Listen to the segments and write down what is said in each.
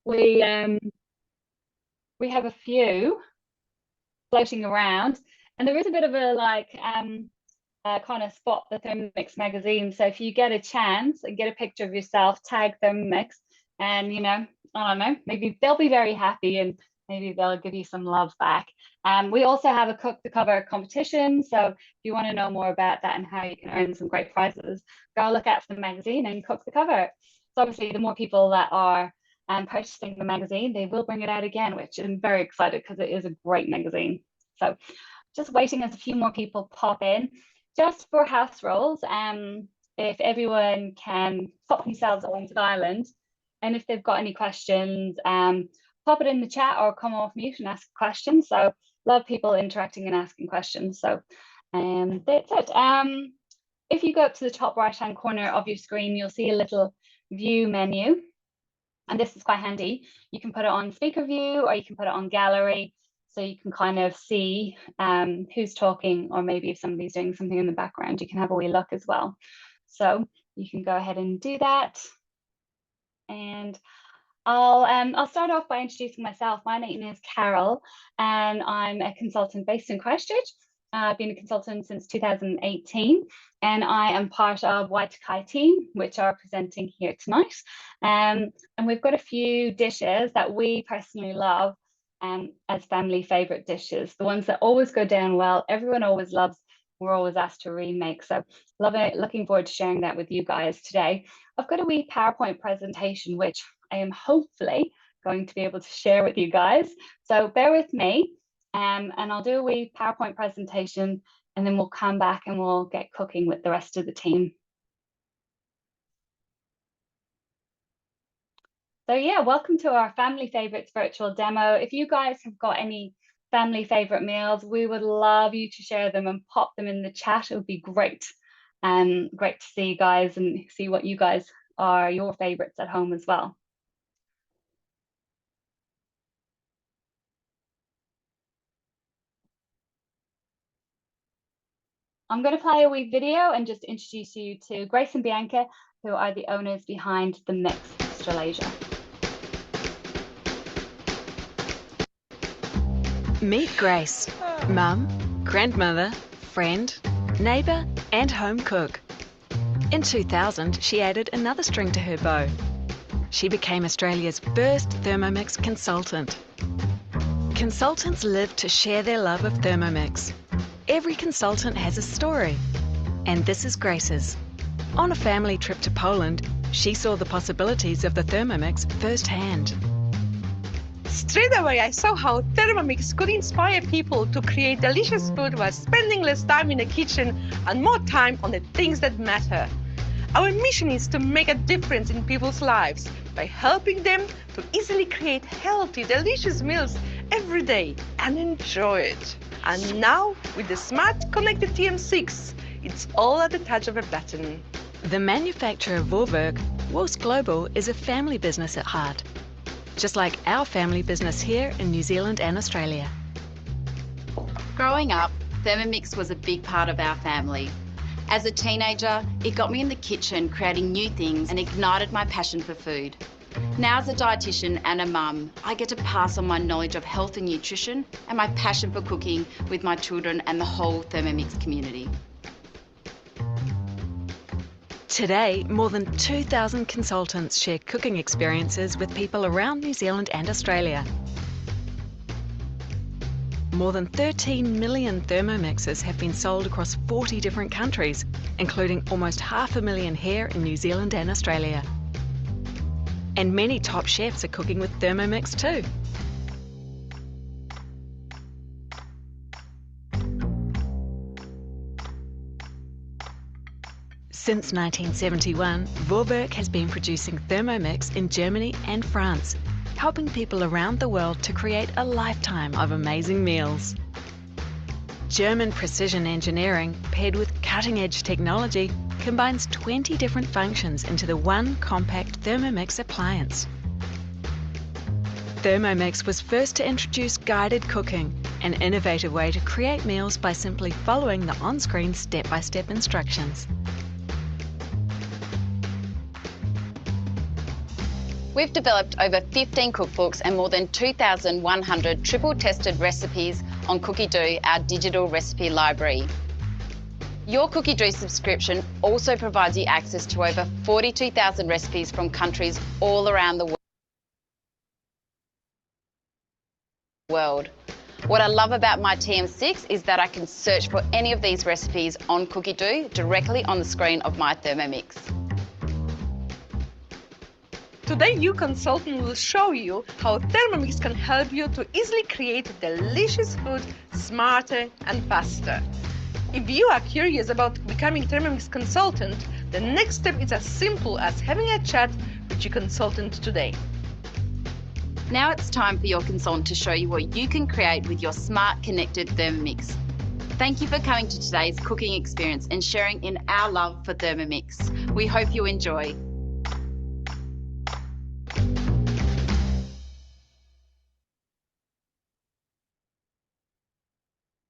We um we have a few floating around, and there is a bit of a kind of spot the Thermomix magazine. So if you get a chance and get a picture of yourself, tag Thermomix, and I don't know, maybe they'll be very happy and maybe they'll give you some love back. We also have a cook the cover competition. So if you want to know more about that and how you can earn some great prizes, go look out for the magazine and cook the cover. So obviously the more people that are purchasing the magazine, they will bring it out again, which I'm very excited because it is a great magazine. So just waiting as a few more people pop in. Just for house roles, if everyone can pop themselves onto the island, and if they've got any questions, pop it in the chat or come off mute and ask questions. So love people interacting and asking questions. So that's it. If you go up to the top right hand corner of your screen, you'll see a little view menu. And this is quite handy. You can put it on speaker view or you can put it on gallery. So you can kind of see who's talking, or maybe if somebody's doing something in the background, you can have a wee look as well. So you can go ahead and do that. And I'll start off by introducing myself. My name is Carol, and I'm a consultant based in Christchurch. I've been a consultant since 2018, and I am part of Waitakai team, which are presenting here tonight. And we've got a few dishes that we personally love as family favorite dishes, the ones that always go down well, everyone always loves, we're always asked to remake. So love it, looking forward to sharing that with you guys today. I've got a wee PowerPoint presentation, which I am hopefully going to be able to share with you guys. So bear with me, and I'll do a wee PowerPoint presentation, and then we'll come back and we'll get cooking with the rest of the team. So yeah, welcome to our Family Favourites virtual demo. If you guys have got any family favourite meals, we would love you to share them and pop them in the chat. It would be great. Great to see you guys and see what you guys are, your favourites at home as well. I'm going to play a wee video and just introduce you to Grace and Bianca, who are the owners behind the Mix Australasia. Meet Grace, mum, grandmother, friend, neighbour and home cook. In 2000, she added another string to her bow. She became Australia's first Thermomix consultant. Consultants live to share their love of Thermomix. Every consultant has a story, and this is Grace's. On a family trip to Poland, she saw the possibilities of the Thermomix firsthand. Straight away, I saw how Thermomix could inspire people to create delicious food while spending less time in the kitchen and more time on the things that matter. Our mission is to make a difference in people's lives by helping them to easily create healthy, delicious meals every day and enjoy it. And now, with the smart connected TM6, it's all at the touch of a button. The manufacturer Vorwerk, Wolf's Global, is a family business at heart, just like our family business here in New Zealand and Australia. Growing up, Thermomix was a big part of our family. As a teenager, it got me in the kitchen creating new things and ignited my passion for food. Now as a dietitian and a mum, I get to pass on my knowledge of health and nutrition and my passion for cooking with my children and the whole Thermomix community. Today, more than 2,000 consultants share cooking experiences with people around New Zealand and Australia. More than 13 million Thermomixes have been sold across 40 different countries, including almost 500,000 here in New Zealand and Australia. And many top chefs are cooking with Thermomix too. Since 1971, Vorwerk has been producing Thermomix in Germany and France, helping people around the world to create a lifetime of amazing meals. German precision engineering, paired with cutting-edge technology, combines 20 different functions into the one compact Thermomix appliance. Thermomix was first to introduce guided cooking, an innovative way to create meals by simply following the on-screen step-by-step instructions. We've developed over 15 cookbooks and more than 2,100 triple-tested recipes on Cookie Do, our digital recipe library. Your Cookie Do subscription also provides you access to over 42,000 recipes from countries all around the world. What I love about my TM6 is that I can search for any of these recipes on Cookie Do directly on the screen of my Thermomix. Today, your consultant will show you how Thermomix can help you to easily create delicious food smarter and faster. If you are curious about becoming Thermomix consultant, the next step is as simple as having a chat with your consultant today. Now it's time for your consultant to show you what you can create with your smart connected Thermomix. Thank you for coming to today's cooking experience and sharing in our love for Thermomix. We hope you enjoy.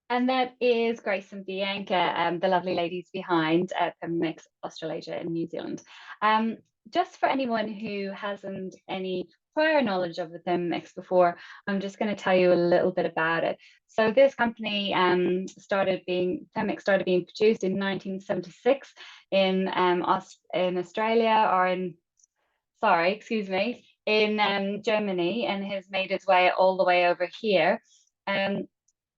And that is Grace and Bianca, the lovely ladies behind Thermomix Australasia and New Zealand. Just for anyone who hasn't any prior knowledge of the Thermomix before, I'm just going to tell you a little bit about it. So this company Thermomix started being produced in 1976 in Australia, or in Germany, and has made its way all the way over here.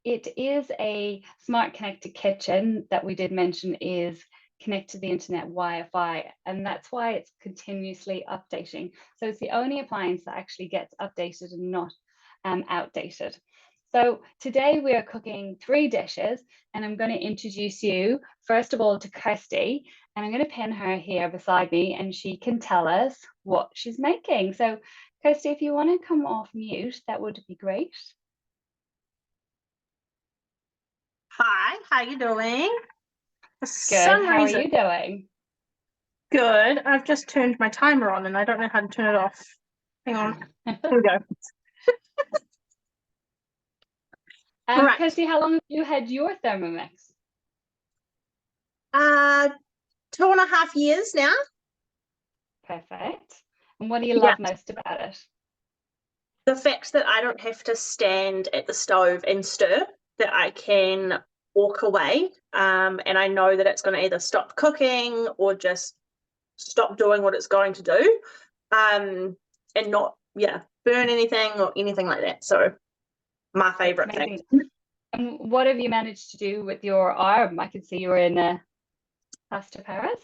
It is a smart connected kitchen that we did mention is connected to the internet Wi-Fi, and that's why it's continuously updating. So it's the only appliance that actually gets updated and not outdated. So today we are cooking 3 dishes, and I'm going to introduce you first of all to Kirsty, and I'm going to pin her here beside me, and she can tell us what she's making. So Kirsty, if you want to come off mute, that would be great. Hi, how you doing? Good. How are you doing? Good. I've just turned my timer on and I don't know how to turn it off. Hang on. Here we go. Right. Kirsty, how long have you had your Thermomix? 2.5 years now. Perfect. And what do you love most about it? The fact that I don't have to stand at the stove and stir, that I can walk away, and I know that it's going to either stop cooking or just stop doing what it's going to do, and not burn anything or anything like that. So my favorite thing. And what have you managed to do with your arm? I could see you were in Pasta Paris.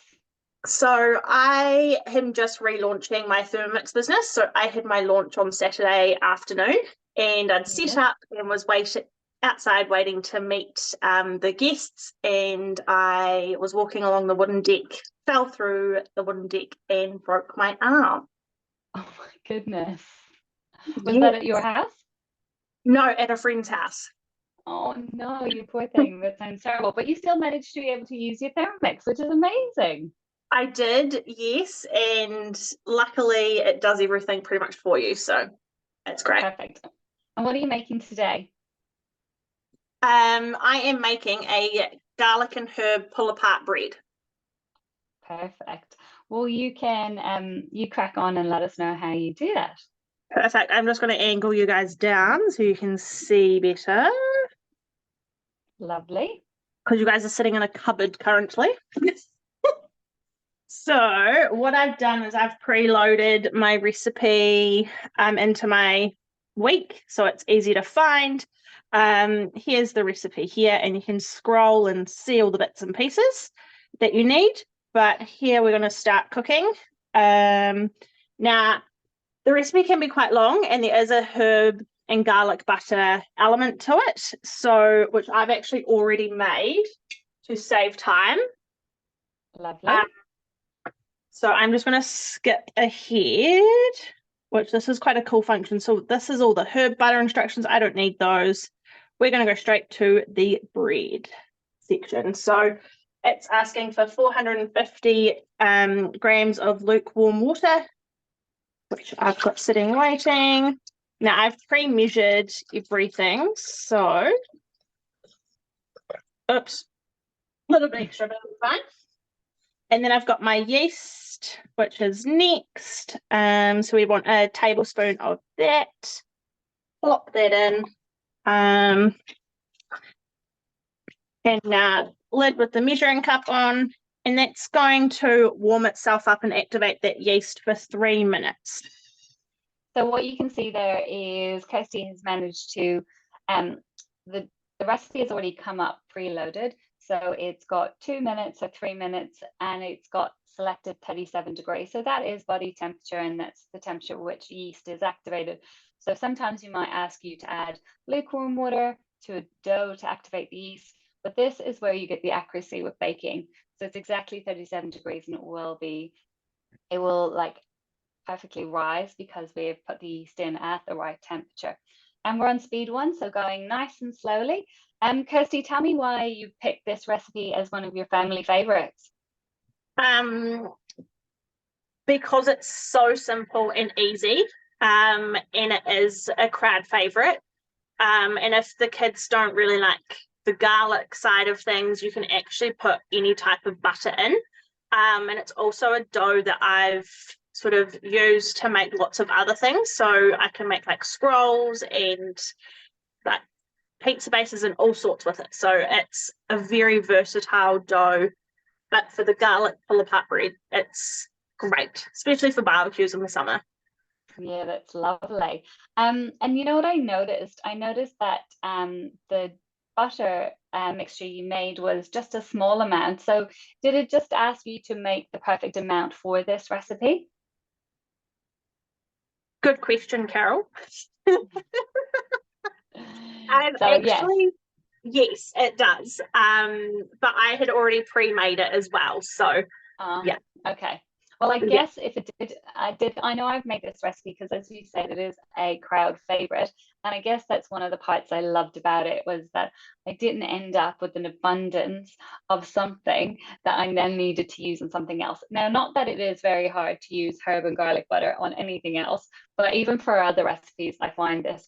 So I am just relaunching my Thermomix business. So I had my launch on Saturday afternoon, and I'd set up and was outside waiting to meet the guests, and I was walking along the wooden deck, fell through the wooden deck and broke my arm. Oh my goodness. Was that at your house? No, at a friend's house. Oh no, you poor thing. That sounds terrible. But you still managed to be able to use your Thermomix, which is amazing. I did, yes, and luckily it does everything pretty much for you, so that's great. Perfect. And what are you making today? I am making a garlic and herb pull-apart bread. Perfect. Well, you can you crack on and let us know how you do that. Perfect. I'm just going to angle you guys down so you can see better. Lovely. Because you guys are sitting in a cupboard currently. So what I've done is I've preloaded my recipe into my week, so it's easy to find. Here's the recipe here, and you can scroll and see all the bits and pieces that you need. But here we're going to start cooking. Now, the recipe can be quite long, and there is a herb and garlic butter element to it, so which I've actually already made to save time. Lovely. So I'm just going to skip ahead, which this is quite a cool function. So this is all the herb butter instructions. I don't need those. We're going to go straight to the bread section. So it's asking for 450 grams of lukewarm water, which I've got sitting waiting. Now I've pre-measured everything. So, oops, a little bit extra, but it's fine. And then I've got my yeast, which is next. So we want a tablespoon of that. Plop that in. And lid with the measuring cup on. And that's going to warm itself up and activate that yeast for 3 minutes. So what you can see there is Kirsty has managed to, the recipe has already come up preloaded. So it's got 2 minutes or 3 minutes, and it's got selected 37 degrees. So that is body temperature, and that's the temperature at which yeast is activated. So sometimes you might ask you to add lukewarm water to a dough to activate the yeast, but this is where you get the accuracy with baking. So it's exactly 37 degrees, and it will like perfectly rise because we've put the yeast in at the right temperature. And we're on speed 1, so going nice and slowly. Kirsty, tell me why you picked this recipe as one of your family favorites. Because it's so simple and easy, and it is a crowd favorite. And if the kids don't really like the garlic side of things, you can actually put any type of butter in. And it's also a dough that I've sort of used to make lots of other things. So I can make like scrolls and like pizza bases and all sorts with it. So it's a very versatile dough. But for the garlic pull-apart bread, it's great, especially for barbecues in the summer. Yeah, that's lovely. And you know what I noticed? I noticed that the butter mixture you made was just a small amount. So did it just ask you to make the perfect amount for this recipe? Good question, Carol. Yes, it does. But I had already pre-made it as well. So yeah. Okay. Well, I guess if it did, I know I've made this recipe because, as you said, it is a crowd favorite. And I guess that's one of the parts I loved about it, was that I didn't end up with an abundance of something that I then needed to use on something else. Now, not that it is very hard to use herb and garlic butter on anything else, but even for other recipes, I find this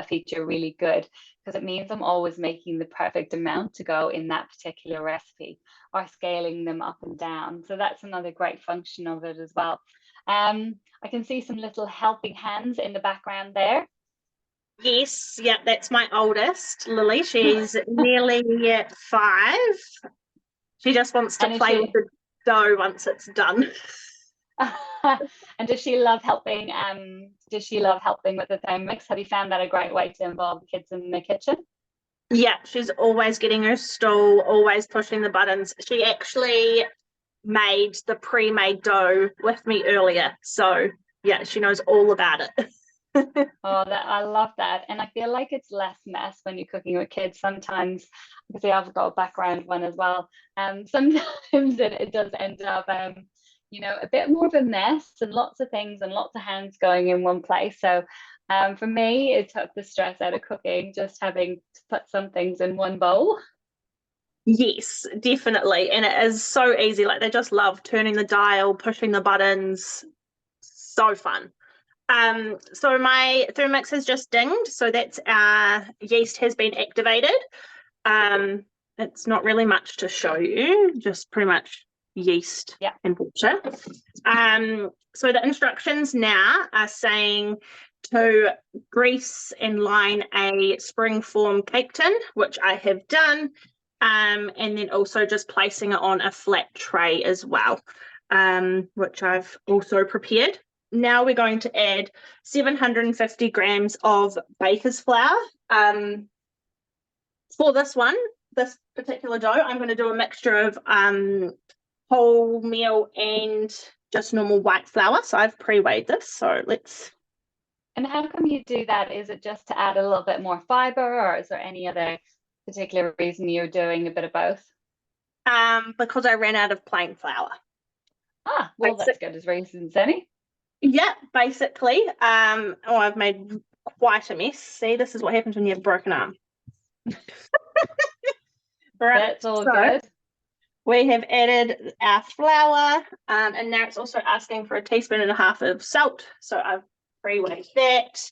feature really good because it means I'm always making the perfect amount to go in that particular recipe, or scaling them up and down. So that's another great function of it as well. I can see some little helping hands in the background there. Yes, yeah, that's my oldest, Lily. She's nearly 5. She just wants to play with the dough once it's done. And does she love helping? Does she love helping with the Thermomix? Have you found that a great way to involve the kids in the kitchen? Yeah, she's always getting her stool, always pushing the buttons. She actually made the pre-made dough with me earlier. So yeah, she knows all about it. I love that. And I feel like it's less mess when you're cooking with kids. Sometimes, because I've got a background one as well, sometimes it does end up a bit more of a mess, and lots of things and lots of hands going in one place. So for me, it took the stress out of cooking, just having to put some things in one bowl. Yes, definitely. And it is so easy. Like, they just love turning the dial, pushing the buttons. So fun. So my Thermomix has just dinged. So that's our yeast has been activated. It's not really much to show you, just pretty much yeast and water. So the instructions now are saying to grease and line a spring form cake tin, which I have done, and then also just placing it on a flat tray as well, which I've also prepared. Now we're going to add 750 grams of baker's flour. For this particular dough, I'm going to do a mixture of wholemeal and just normal white flour. So I've pre-weighed this. So let's. And how come you do that? Is it just to add a little bit more fiber, or is there any other particular reason you're doing a bit of both? Because I ran out of plain flour. Well, that's good as reasons, any. Yeah, basically. I've made quite a mess. See, this is what happens when you have a broken arm. Right, that's all good. We have added our flour, and now it's also asking for 1.5 teaspoons of salt. So I've pre-weighed that.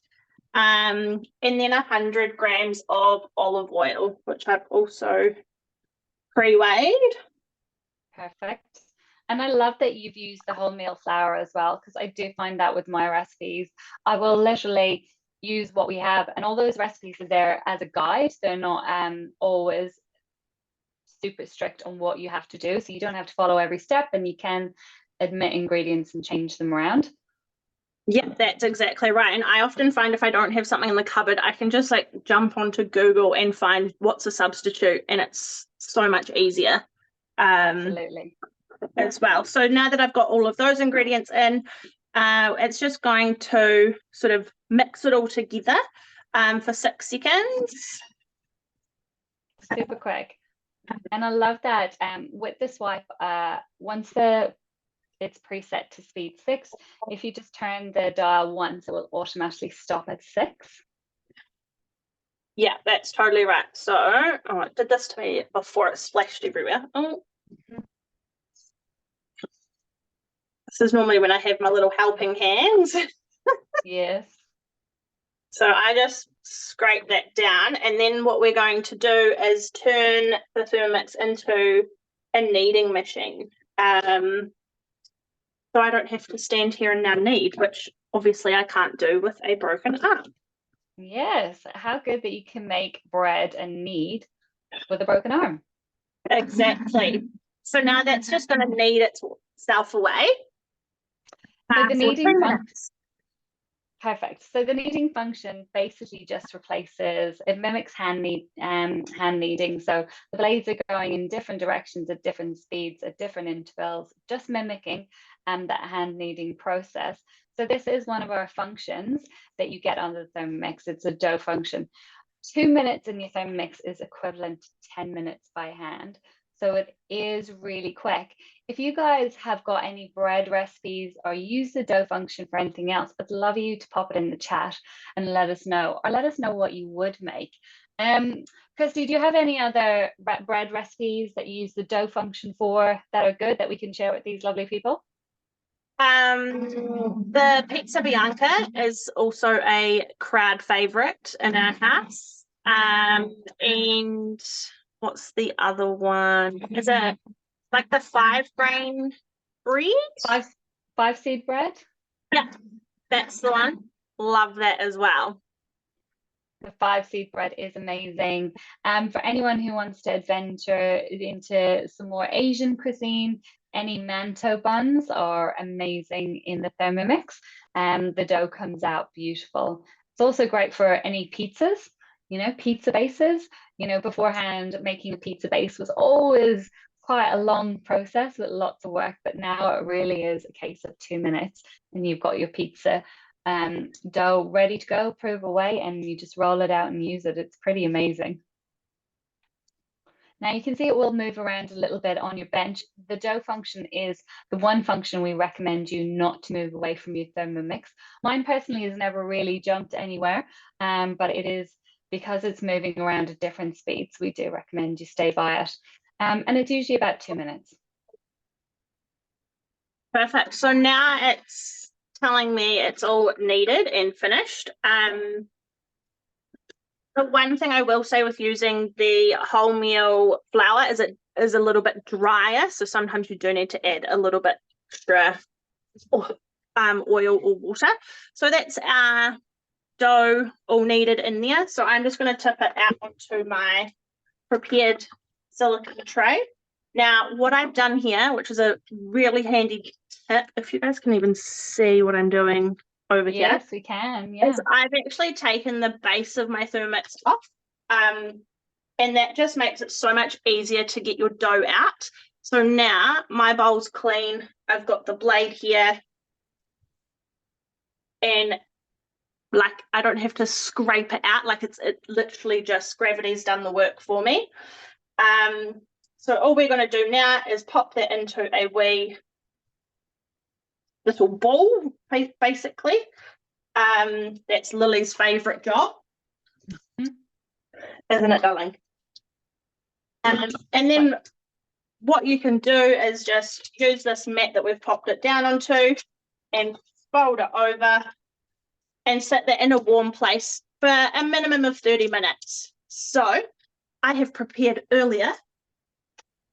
And then 100 grams of olive oil, which I've also pre-weighed. Perfect. And I love that you've used the wholemeal flour as well, because I do find that with my recipes, I will literally use what we have, and all those recipes are there as a guide. They're not always super strict on what you have to do, so you don't have to follow every step, and you can admit ingredients and change them around. Yeah, that's exactly right. And I often find if I don't have something in the cupboard, I can just like jump onto Google and find what's a substitute, and it's so much easier Absolutely. as well. So now that I've got all of those ingredients in, it's just going to sort of mix it all together for 6 seconds. Super quick. And I love that with this wipe, once it's preset to speed 6, if you just turn the dial once, it will automatically stop at 6. Yeah, that's totally right. So, oh, it did this to me before it splashed everywhere. Oh. This is normally when I have my little helping hands. Yes. So I just scrape that down, and then what we're going to do is turn the Thermomix into a kneading machine. So I don't have to stand here and now knead, which obviously I can't do with a broken arm. Yes. How good that you can make bread and knead with a broken arm. Exactly. So now that's just going to knead itself away. So the for kneading 10 function. minutes. Perfect. So the kneading function basically just replaces, it mimics hand kneading. So the blades are going in different directions at different speeds at different intervals, just mimicking that hand kneading process. So this is one of our functions that you get on the Thermomix. It's a dough function. 2 minutes in your Thermomix is equivalent to 10 minutes by hand. So it is really quick. If you guys have got any bread recipes or use the dough function for anything else, I'd love you to pop it in the chat and let us know, or let us know what you would make. Christy, do you have any other bread recipes that you use the dough function for that are good that we can share with these lovely people? The pizza bianca is also a crowd favorite in our house. And what's the other one? Is it like the 5-grain bread? Five seed bread? Yeah, that's the one. Love that as well. The 5-seed bread is amazing. For anyone who wants to adventure into some more Asian cuisine, any manto buns are amazing in the Thermomix. The dough comes out beautiful. It's also great for any pizzas, pizza bases. Beforehand, making a pizza base was always quite a long process with lots of work, but now it really is a case of 2 minutes and you've got your pizza dough ready to go, prove away, and you just roll it out and use it. It's pretty amazing. Now you can see it will move around a little bit on your bench. The dough function is the one function we recommend you not to move away from your Thermomix. Mine personally has never really jumped anywhere, but it is because it's moving around at different speeds. We do recommend you stay by it. And it's usually about 2 minutes. Perfect. So now it's telling me it's all kneaded and finished. The one thing I will say with using the wholemeal flour is it is a little bit drier, so sometimes you do need to add a little bit extra oil or water. So that's our dough all kneaded in there. So I'm just going to tip it out onto my prepared silicone tray. Now, what I've done here, which is a really handy tip, if you guys can even see what I'm doing over here. Yes, we can. Yeah. Is I've actually taken the base of my Thermomix off, and that just makes it so much easier to get your dough out. So now my bowl's clean. I've got the blade here, and like I don't have to scrape it out. Like it literally just gravity's done the work for me. So all we're going to do now is pop that into a wee little bowl, basically. That's Lily's favourite job, isn't it, darling? And then what you can do is just use this mat that we've popped it down onto and fold it over and sit that in a warm place for a minimum of 30 minutes. So I have prepared earlier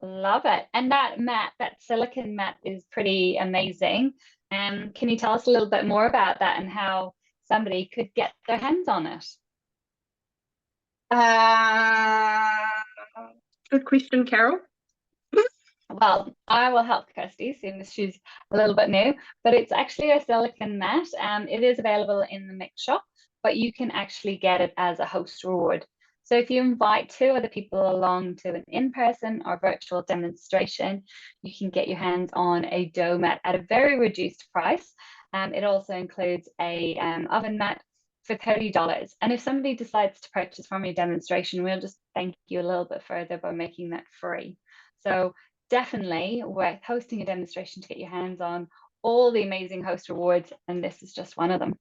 Love it. And that mat, that silicone mat is pretty amazing. Can you tell us a little bit more about that and how somebody could get their hands on it? Good question, Carol. Well, I will help Kirsty, seeing as she's a little bit new, but it's actually a silicone mat. It is available in the mix shop, but you can actually get it as a host reward. So if you invite 2 other people along to an in-person or virtual demonstration, you can get your hands on a dough mat at a very reduced price. It also includes a oven mat for $30. And if somebody decides to purchase from your demonstration, we'll just thank you a little bit further by making that free. So definitely worth hosting a demonstration to get your hands on all the amazing host rewards, and this is just one of them.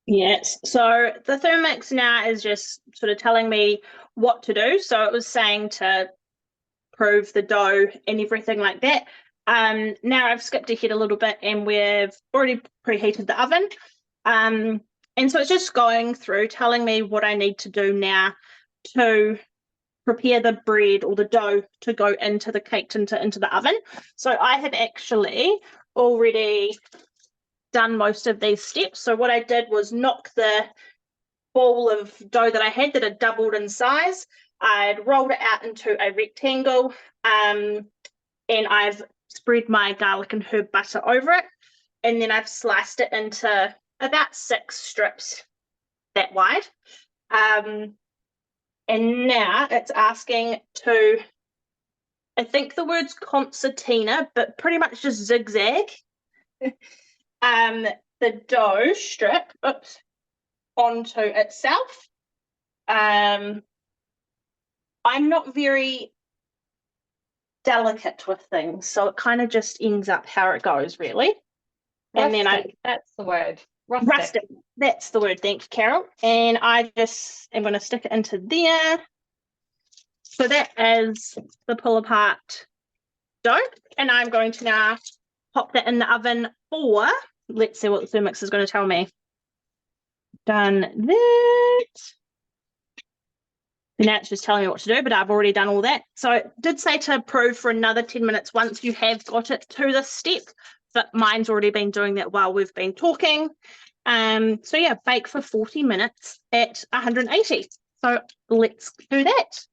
Yes, so the Thermomix now is just sort of telling me what to do. So it was saying to prove the dough and everything like that. Now I've skipped ahead a little bit and we've already preheated the oven. And so it's just going through telling me what I need to do now to prepare the bread or the dough to go into the cake into the oven. So I have actually already done most of these steps. So what I did was knock the ball of dough that I had that had doubled in size. I'd rolled it out into a rectangle, and I've spread my garlic and herb butter over it, and then I've sliced it into about 6 strips that wide. And now it's asking to, I think the word's concertina, but pretty much just zigzag the dough strip onto itself. I'm not very delicate with things, so it kind of just ends up how it goes, really. Rustic, And then that's the word. Rustic, that's the word. Thank you, Carol. And I just am going to stick it into there. So that is the pull apart dough, and I'm going to now pop that in the oven for, let's see what the Thermomix is going to tell me. Done that. And now it's just telling me what to do, but I've already done all that. So it did say to prove for another 10 minutes once you have got it to this step, but mine's already been doing that while we've been talking. So yeah, bake for 40 minutes at 180. So let's do that.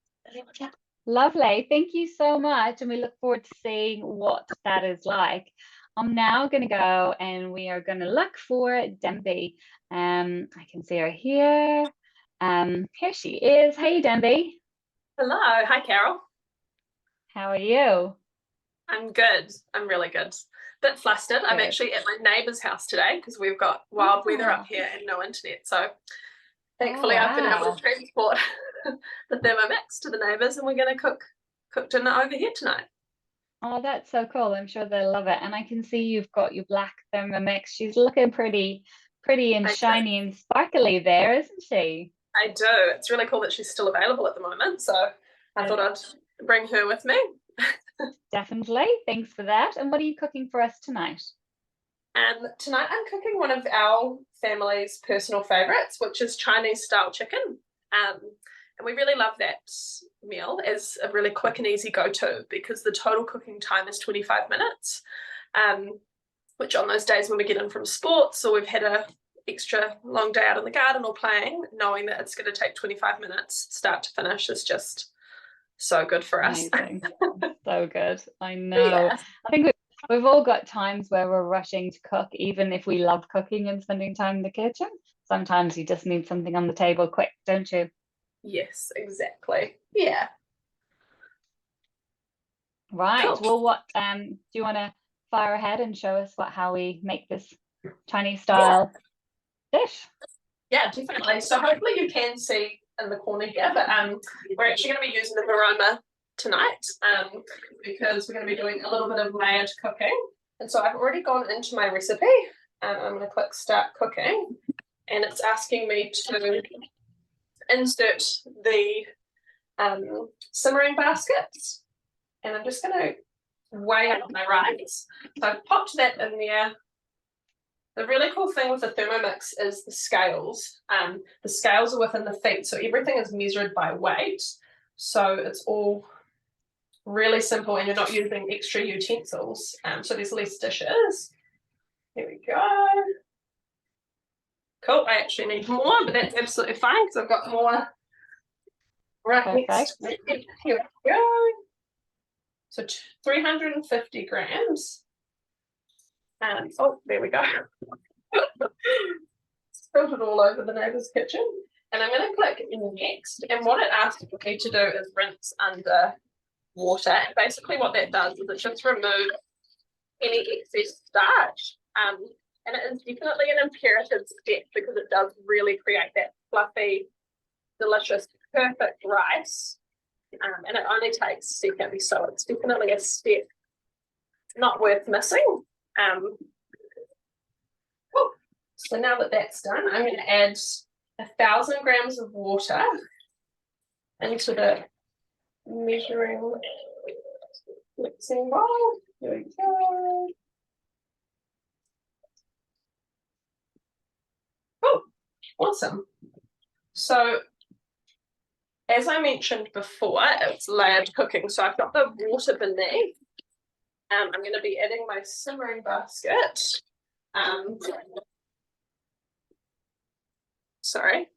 Lovely. Thank you so much. And we look forward to seeing what that is like. I'm now going to go and we are going to look for Denby. I can see her here. Here she is. Hey, Denby. Hello. Hi, Carol. How are you? I'm good. I'm really good. Bit flustered. I'm actually at my neighbour's house today because we've got wild weather up here and no internet. So thankfully I've been able to transport the Thermomix to the neighbours, and we're going to cook dinner over here tonight. Oh, that's so cool. I'm sure they'll love it. And I can see you've got your black Thermomix. She's looking pretty and shiny and sparkly there, isn't she? I do. It's really cool that she's still available at the moment. So I thought I'd bring her with me. Definitely. Thanks for that. And what are you cooking for us tonight? Tonight I'm cooking one of our family's personal favourites, which is Chinese style chicken. And we really love that meal as a really quick and easy go-to because the total cooking time is 25 minutes, which on those days when we get in from sports or we've had a extra long day out in the garden or playing, knowing that it's going to take 25 minutes start to finish is just so good for us. So good. I know. Yeah. I think we've all got times where we're rushing to cook, even if we love cooking and spending time in the kitchen. Sometimes you just need something on the table quick, don't you? Yes, exactly. Yeah. Right. Cool. Well, what do you want to fire ahead and show us how we make this Chinese style dish? Yeah, definitely. So hopefully you can see in the corner here, but we're actually going to be using the aroma tonight because we're going to be doing a little bit of layered cooking. And so I've already gone into my recipe. I'm going to click start cooking, and it's asking me to insert the simmering baskets, and I'm just going to weigh up my rice. So I've popped that in there. The really cool thing with the Thermomix is the scales. The scales are within the feet, so everything is measured by weight. So it's all really simple, and you're not using extra utensils. So there's less dishes. Here we go. Cool. I actually need more, but that's absolutely fine because I've got more right next. Here we go. So 350 grams. And oh, there we go. Spilled it all over the neighbour's kitchen. And I'm going to click next. And what it asks me to do is rinse under water. And basically what that does is it just removes any excess starch. And it is definitely an imperative step because it does really create that fluffy, delicious, perfect rice. And it only takes seconds, so it's definitely a step not worth missing. So now that that's done, I'm going to add 1,000 grams of water into the measuring mixing bowl. Here we go. Oh, awesome. So as I mentioned before, it's layered cooking. So I've got the water beneath. I'm going to be adding my simmering basket. Sorry,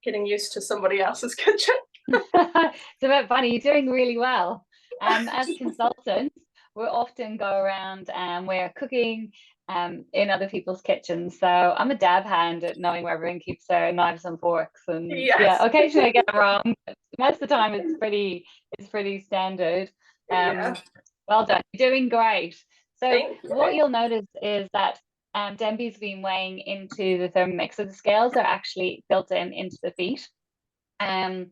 getting used to somebody else's kitchen. It's a bit funny. You're doing really well. As consultants, we often go around and we're cooking in other people's kitchens. So I'm a dab hand at knowing where everyone keeps their knives and forks. And Yes. yeah, occasionally I get it wrong, but most of the time it's pretty standard. Well done. You're doing great. So what you'll notice is that Denby's been weighing into the Thermomix. So the scales are actually built into the feet. So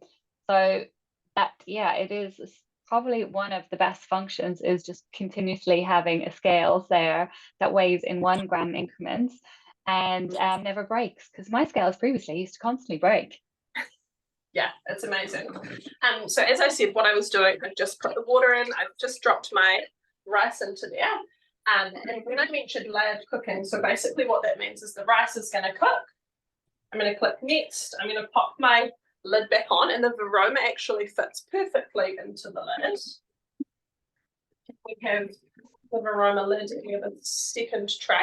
that, yeah, it is probably one of the best functions is just continuously having a scales there that weighs in 1 gram increments and never breaks, because my scales previously used to constantly break. Yeah, it's amazing. So as I said, what I was doing, I just put the water in, I've just dropped my rice into there. And when I mentioned layered cooking, so basically what that means is the rice is going to cook. I'm going to click next. I'm going to pop my lid back on, and the Varoma actually fits perfectly into the lid. We have the Varoma lid in the second tray.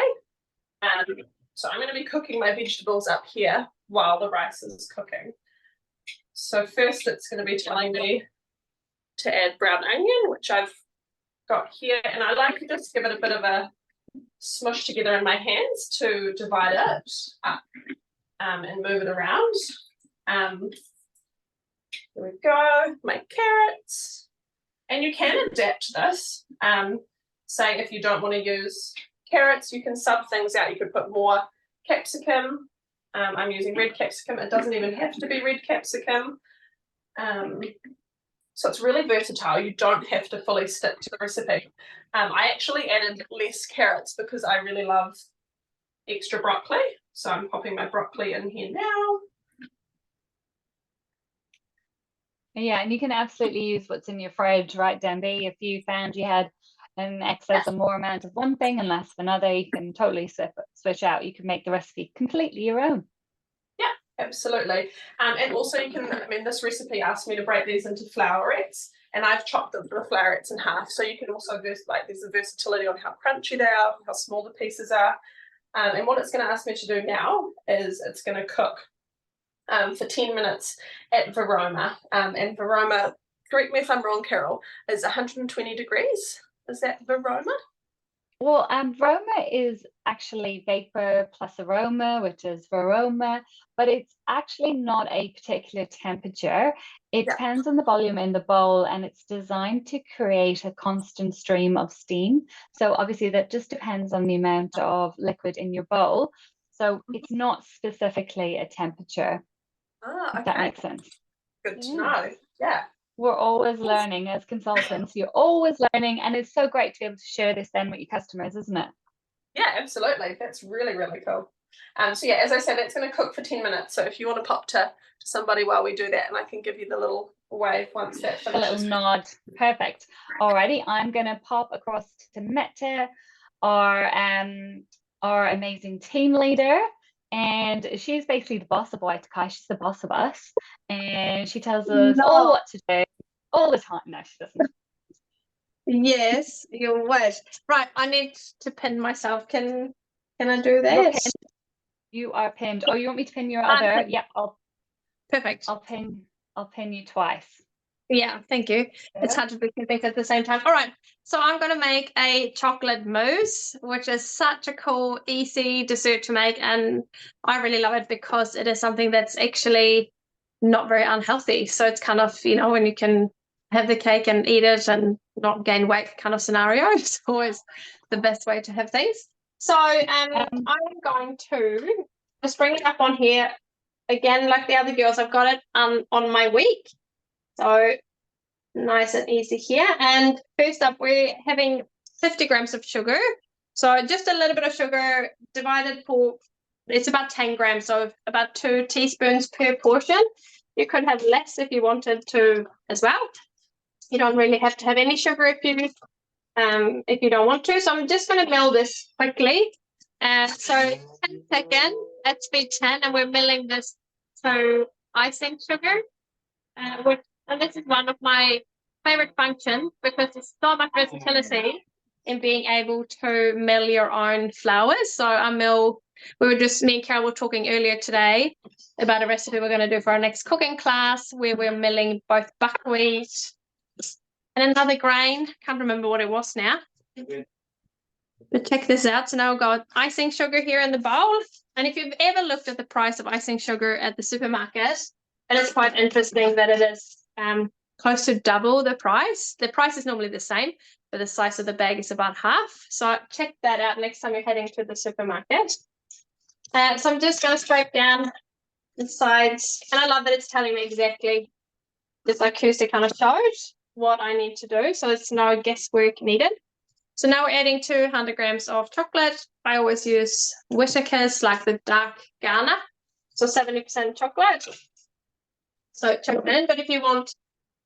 So I'm going to be cooking my vegetables up here while the rice is cooking. So first it's going to be telling me to add brown onion, which I've got here, and I like to just give it a bit of a smush together in my hands to divide it up and move it around. There we go, my carrots. And you can adapt this. Say if you don't want to use carrots, you can sub things out. You could put more capsicum. I'm using red capsicum. It doesn't even have to be red capsicum. So it's really versatile. You don't have to fully stick to the recipe. I actually added less carrots because I really love extra broccoli. So I'm popping my broccoli in here now. Yeah, and you can absolutely use what's in your fridge, right, Denby? If you found you had an excess or more amount of one thing and less of another, you can totally switch out. You can make the recipe completely your own. Yeah, absolutely. And also you can, I mean, this recipe asked me to break these into flowerets, and I've chopped the flowerets in half. So you can also, there's a versatility on how crunchy they are, how small the pieces are. And what it's going to ask me to do now is it's going to cook for 10 minutes at Varoma. And Varoma, correct me if I'm wrong, Carol, is 120 degrees. Is that Varoma? Well, Varoma is actually vapor plus aroma, which is Varoma, but it's actually not a particular temperature. It depends on the volume in the bowl, and it's designed to create a constant stream of steam. So obviously that just depends on the amount of liquid in your bowl. So it's not specifically a temperature. Okay. If that makes sense. Good to know. Yeah. We're always learning as consultants. You're always learning, and it's so great to be able to share this then with your customers, isn't it? Yeah, absolutely. That's really, really cool. So yeah, as I said, it's going to cook for 10 minutes. So if you want to pop to somebody while we do that, and I can give you the little wave once that finishes. A little nod. Perfect. Alrighty, I'm going to pop across to Mette, our amazing team leader. And she's basically the boss of White Kai. She's the boss of us, and she tells us all what to do all the time. No, she doesn't. Yes, you wish. Right, I need to pin myself. Can I do You're that? pinned. You are pinned. Oh, you want me to pin your I'm other? pinned. Yep, Perfect. I'll pin you twice. Yeah, thank you. It's hard to do two things at the same time. All right, so I'm going to make a chocolate mousse, which is such a cool, easy dessert to make, and I really love it because it is something that's actually not very unhealthy. So it's kind of, you know, when you can have the cake and eat it and not gain weight kind of scenario. It's always the best way to have things. So I'm going to just bring it up on here again, like the other girls. I've got it on my week. So nice and easy here. And first up, we're having 50 grams of sugar. So just a little bit of sugar divided for, it's about 10 grams, so about 2 teaspoons per portion. You could have less if you wanted to as well. You don't really have to have any sugar if you don't want to. So I'm just going to mill this quickly. So 10 seconds at speed 10, and we're milling this to icing sugar. And this is one of my favorite functions because there's so much versatility in being able to mill your own flours. So me and Carol were talking earlier today about a recipe we're going to do for our next cooking class where we're milling both buckwheat and another grain. Can't remember what it was now. But check this out. So now we've got icing sugar here in the bowl. And if you've ever looked at the price of icing sugar at the supermarket, it is quite interesting that it is close to double the price. The price is normally the same, but the size of the bag is about half. So check that out next time you're heading to the supermarket. So I'm just going to scrape down the sides. And I love that it's telling me exactly, just like Kirsty kind of showed, what I need to do. So it's no guesswork needed. So now we're adding 200 grams of chocolate. I always use Whittaker's, like the dark Ghana. So 70% chocolate. So chuck it in. But if you want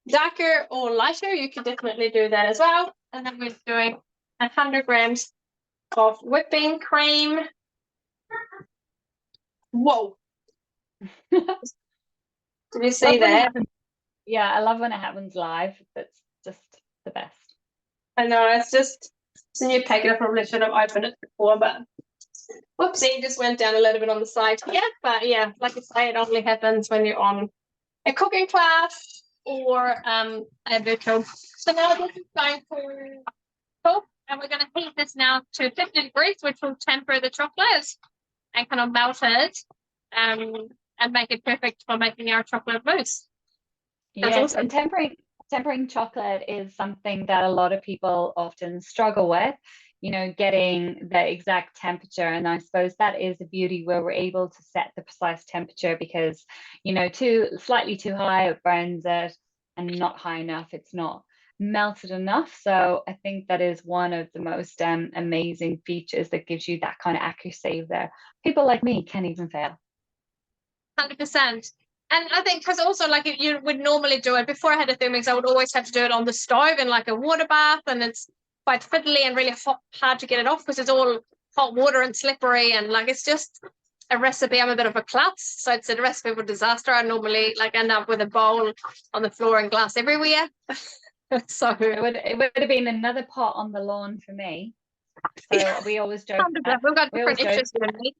darker or lighter, you can definitely do that as well. And then we're doing 100 grams of whipping cream. Whoa. Did you see that? Yeah, I love when it happens live. It's just the best. I know, it's a new packet. I probably should have opened it before, but whoopsie, just went down a little bit on the side. Yeah, but yeah, like I say, it only happens when you're on a cooking class or a virtual. So now this is going to cook, and we're going to heat this now to 50 degrees, which will temper the chocolate and kind of melt it and make it perfect for making our chocolate mousse. That's yes, awesome. and tempering chocolate is something that a lot of people often struggle with, you know, getting the exact temperature. And I suppose that is the beauty where we're able to set the precise temperature, because, you know, slightly too high, it burns it, and not high enough, it's not melted enough. So I think that is one of the most amazing features that gives you that kind of accuracy there. People like me can't even fail. 100%. And I think because also, like, if you would normally do it before I had a Thermomix, I would always have to do it on the stove in like a water bath, and it's quite fiddly and really hard to get it off because it's all hot water and slippery, and like it's just a recipe. I'm a bit of a klutz, so it's a recipe for disaster. I normally like end up with a bowl on the floor and glass everywhere. So it would have been another pot on the lawn for me. So we always joke. We've got different interests in me.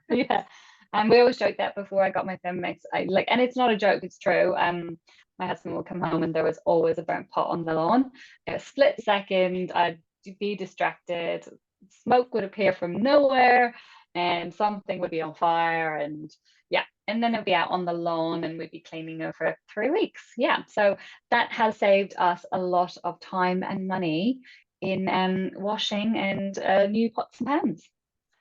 Yeah. And we always joke that before I got my Thermomix, and it's not a joke, it's true. My husband would come home and there was always a burnt pot on the lawn. A split second, I'd be distracted. Smoke would appear from nowhere, and something would be on fire, and then it'd be out on the lawn, and we'd be cleaning it for 3 weeks. Yeah, so that has saved us a lot of time and money in washing and new pots and pans.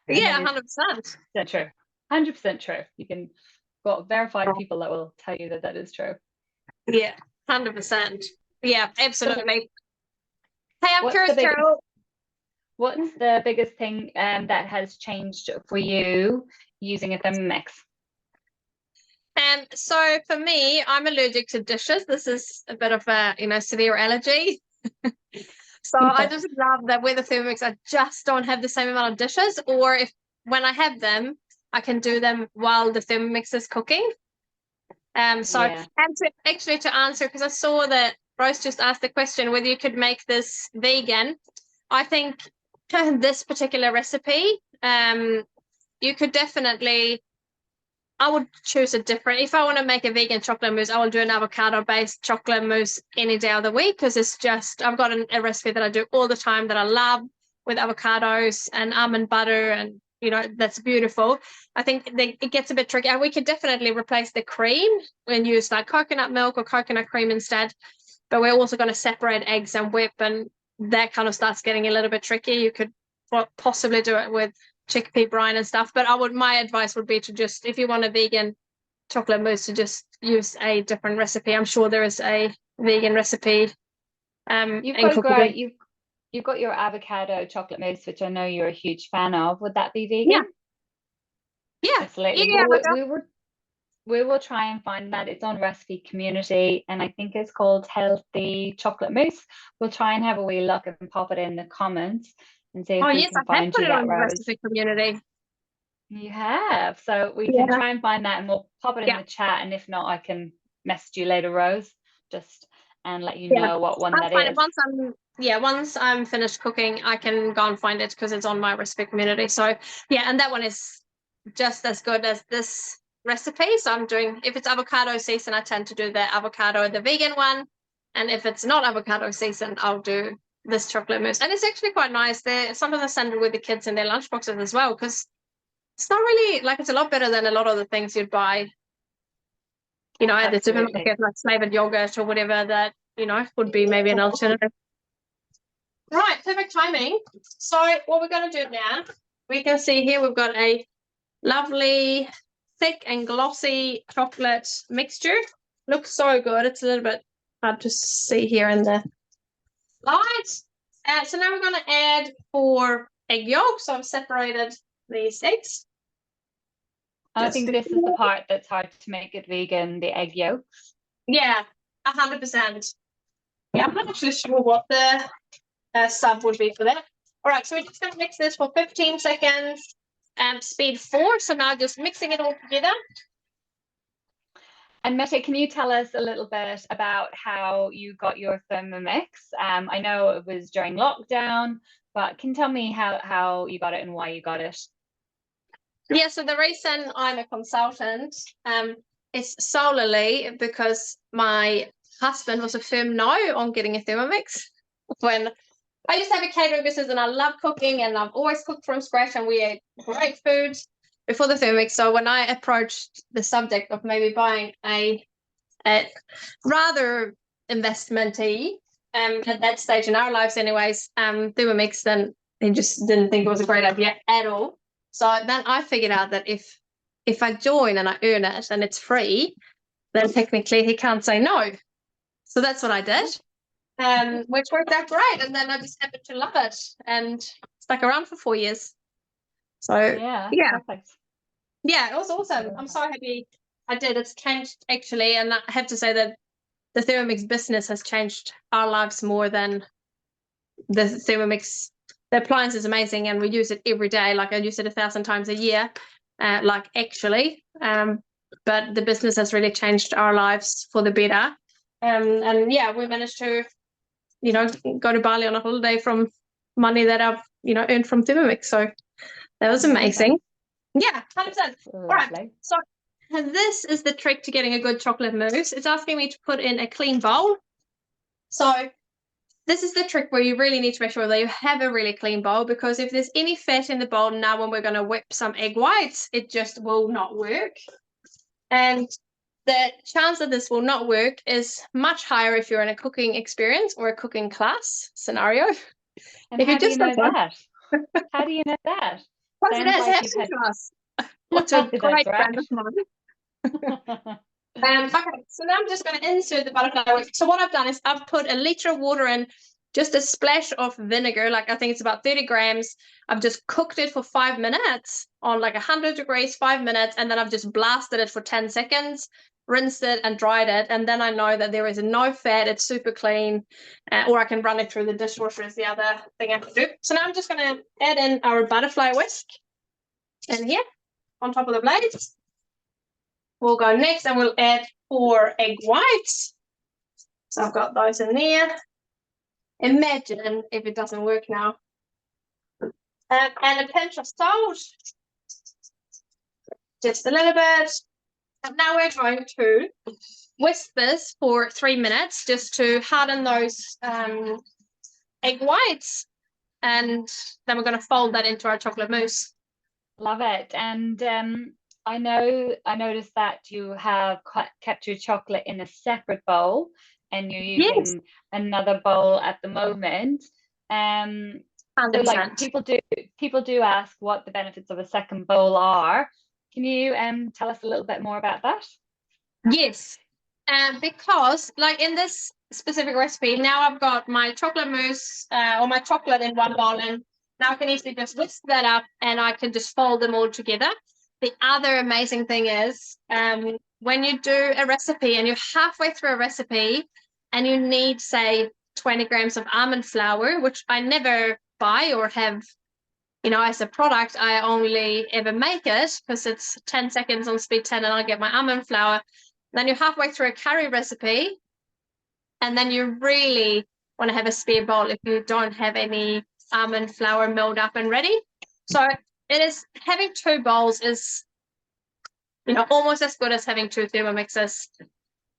Yeah, 100%. That's true. 100% true. You can got verified people that will tell you that that is true. Yeah, 100%. Yeah, absolutely. Hey, I'm curious, Carol. What's the biggest thing that has changed for you using a Thermomix? So for me, I'm allergic to dishes. This is a bit of a severe allergy. So I just love that with the Thermomix, I just don't have the same amount of dishes, or when I have them, I can do them while the Thermomix is cooking. And to answer, because I saw that Rose just asked the question whether you could make this vegan. I think this particular recipe, you could definitely, I would choose a different, if I want to make a vegan chocolate mousse, I will do an avocado-based chocolate mousse any day of the week, because it's just, I've got a recipe that I do all the time that I love with avocados and almond butter, and, you know, that's beautiful. I think it gets a bit tricky. And we could definitely replace the cream and use like coconut milk or coconut cream instead. But we're also going to separate eggs and whip, and that kind of starts getting a little bit tricky. You could possibly do it with chickpea brine and stuff, but my advice would be to just, if you want a vegan chocolate mousse, to just use a different recipe. I'm sure there is a vegan recipe. You've got your avocado chocolate mousse, which I know you're a huge fan of. Would that be vegan? Yeah. Absolutely. Yeah, we will try and find that. It's on Recipe Community, and I think it's called Healthy Chocolate Mousse. We'll try and have a wee look and pop it in the comments and see if we can find you that, Rose. Recipe Community. You have. So we can try and find that, and we'll pop it in the chat, and if not, I can message you later, Rose, just and let you know what one that is. Once I'm finished cooking, I can go and find it because it's on my Recipe Community. So yeah, and that one is just as good as this recipe. So I'm doing, if it's avocado season, I tend to do the avocado, the vegan one, and if it's not avocado season, I'll do this chocolate mousse. And it's actually quite nice. Sometimes I send it with the kids in their lunchboxes as well, because it's not really, like, it's a lot better than a lot of the things you'd buy, you know, at the supermarket, like flavored yogurt or whatever, that, you know, would be maybe an alternative. Right, perfect timing. So what we're going to do now, we can see here we've got a lovely thick and glossy chocolate mixture. Looks so good. It's a little bit hard to see here in the light. So now we're going to add 4 egg yolks. So I've separated these eggs. I think this is the part that's hard to make it vegan, the egg yolks. Yeah, 100%. Yeah, I'm not actually sure what the sub would be for that. All right, so we're just going to mix this for 15 seconds. Speed 4. So now just mixing it all together. And Mette, can you tell us a little bit about how you got your Thermomix? I know it was during lockdown, but can you tell me how you got it and why you got it? Yeah, so the reason I'm a consultant is solely because my husband was a firm no on getting a Thermomix. When I used to have a catering business and I love cooking, and I've always cooked from scratch, and we ate great food before the Thermomix. So when I approached the subject of maybe buying a rather investment-y, at that stage in our lives anyways, Thermomix, then he just didn't think it was a great idea at all. So then I figured out that if I join and I earn it and it's free, then technically he can't say no. So that's what I did, which worked out great. And then I just happened to love it and stuck around for 4 years. So yeah, perfect. Yeah, it was awesome. I'm so happy I did. It's changed actually, and I have to say that the Thermomix business has changed our lives more than the Thermomix. The appliance is amazing, and we use it every day. Like, I use it 1,000 times a year, like actually. But the business has really changed our lives for the better. And yeah, we managed to, you know, go to Bali on a holiday from money that I've, you know, earned from Thermomix. So that was amazing. Yeah, 100%. All right. So this is the trick to getting a good chocolate mousse. It's asking me to put in a clean bowl. So this is the trick where you really need to make sure that you have a really clean bowl, because if there's any fat in the bowl now when we're going to whip some egg whites, it just will not work. And the chance that this will not work is much higher if you're in a cooking experience or a cooking class scenario. And how do you know that? How do you know that? Because it has happened to us. What's a great friend of mine. Okay, so now I'm just going to insert the butterfly whisk. So what I've done is I've put a litre of water in, just a splash of vinegar, like I think it's about 30 grams. I've just cooked it for 5 minutes on like 100 degrees, 5 minutes, and then I've just blasted it for 10 seconds, rinsed it and dried it, and then I know that there is no fat, it's super clean, or I can run it through the dishwasher is the other thing I can do. So now I'm just going to add in our butterfly whisk in here on top of the blades. We'll go next and we'll add 4 egg whites. So I've got those in there. Imagine if it doesn't work now. And a pinch of salt, just a little bit. And now we're going to whisk this for 3 minutes just to harden those egg whites. And then we're going to fold that into our chocolate mousse. Love it. And I noticed that you have kept your chocolate in a separate bowl and you're using another bowl at the moment. So like people do ask what the benefits of a second bowl are. Can you tell us a little bit more about that? Yes, because like in this specific recipe, now I've got my chocolate mousse or my chocolate in one bowl, and now I can easily just whisk that up and I can just fold them all together. The other amazing thing is when you do a recipe and you're halfway through a recipe and you need, say, 20 grams of almond flour, which I never buy or have, you know, as a product. I only ever make it because it's 10 seconds on speed 10 and I get my almond flour. Then you're halfway through a curry recipe and then you really want to have a spare bowl if you don't have any almond flour milled up and ready. So it is, having 2 bowls is, you know, almost as good as having 2 Thermomixes,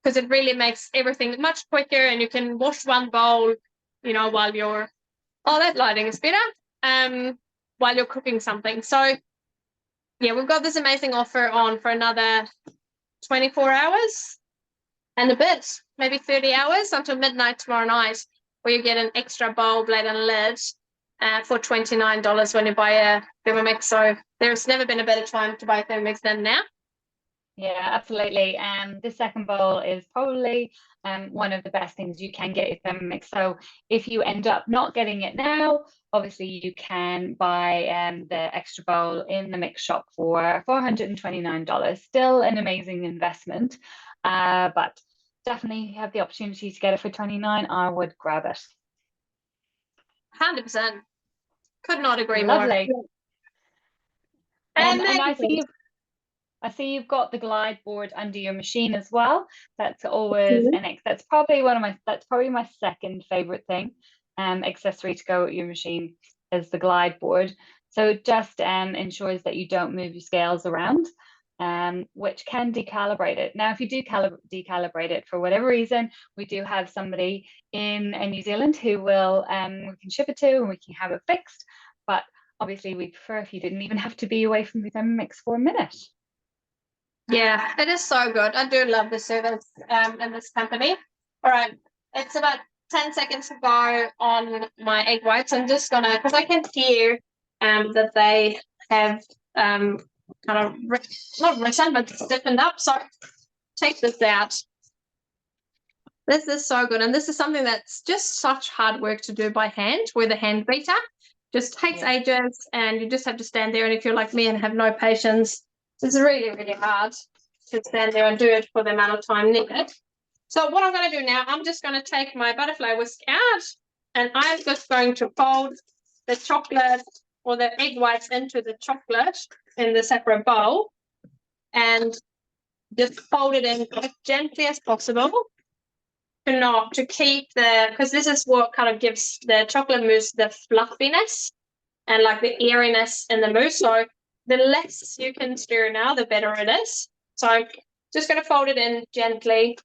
because it really makes everything much quicker and you can wash one bowl, you know, while you're, oh, that lighting is better, while you're cooking something. So yeah, we've got this amazing offer on for another 24 hours and a bit, maybe 30 hours until midnight tomorrow night, where you get an extra bowl, blade and lid for $29 when you buy a Thermomix. So there's never been a better time to buy a Thermomix than now. Yeah, absolutely. The second bowl is probably one of the best things you can get with Thermomix. So if you end up not getting it now, obviously you can buy the extra bowl in the mix shop for $429. Still an amazing investment, but definitely have the opportunity to get it for $29. I would grab it. 100%. Could not agree Lovely. more. And I see you've got the glide board under your machine as well. That's always that's probably my second favorite thing, accessory to go with your machine is the glide board. So it just ensures that you don't move your scales around, which can decalibrate it. Now, if you do decalibrate it for whatever reason, we do have somebody in New Zealand who will we can ship it to and we can have it fixed. But obviously, we prefer if you didn't even have to be away from the Thermomix for a minute. Yeah, it is so good. I do love the service in this company. All right, it's about 10 seconds to go on my egg whites. I'm just gonna, because I can hear that they have kind of not risen, but stiffened up. So take this out. This is so good, and this is something that's just such hard work to do by hand with a hand beater. Just takes ages, and you just have to stand there. And if you're like me and have no patience, it's really, really hard to stand there and do it for the amount of time needed. So what I'm going to do now, I'm just going to take my butterfly whisk out, and I'm just going to fold the chocolate or the egg whites into the chocolate in the separate bowl, and just fold it in as gently as possible to keep because this is what kind of gives the chocolate mousse the fluffiness and like the airiness in the mousse. So the less you can stir now, the better it is. So I'm just going to fold it in gently,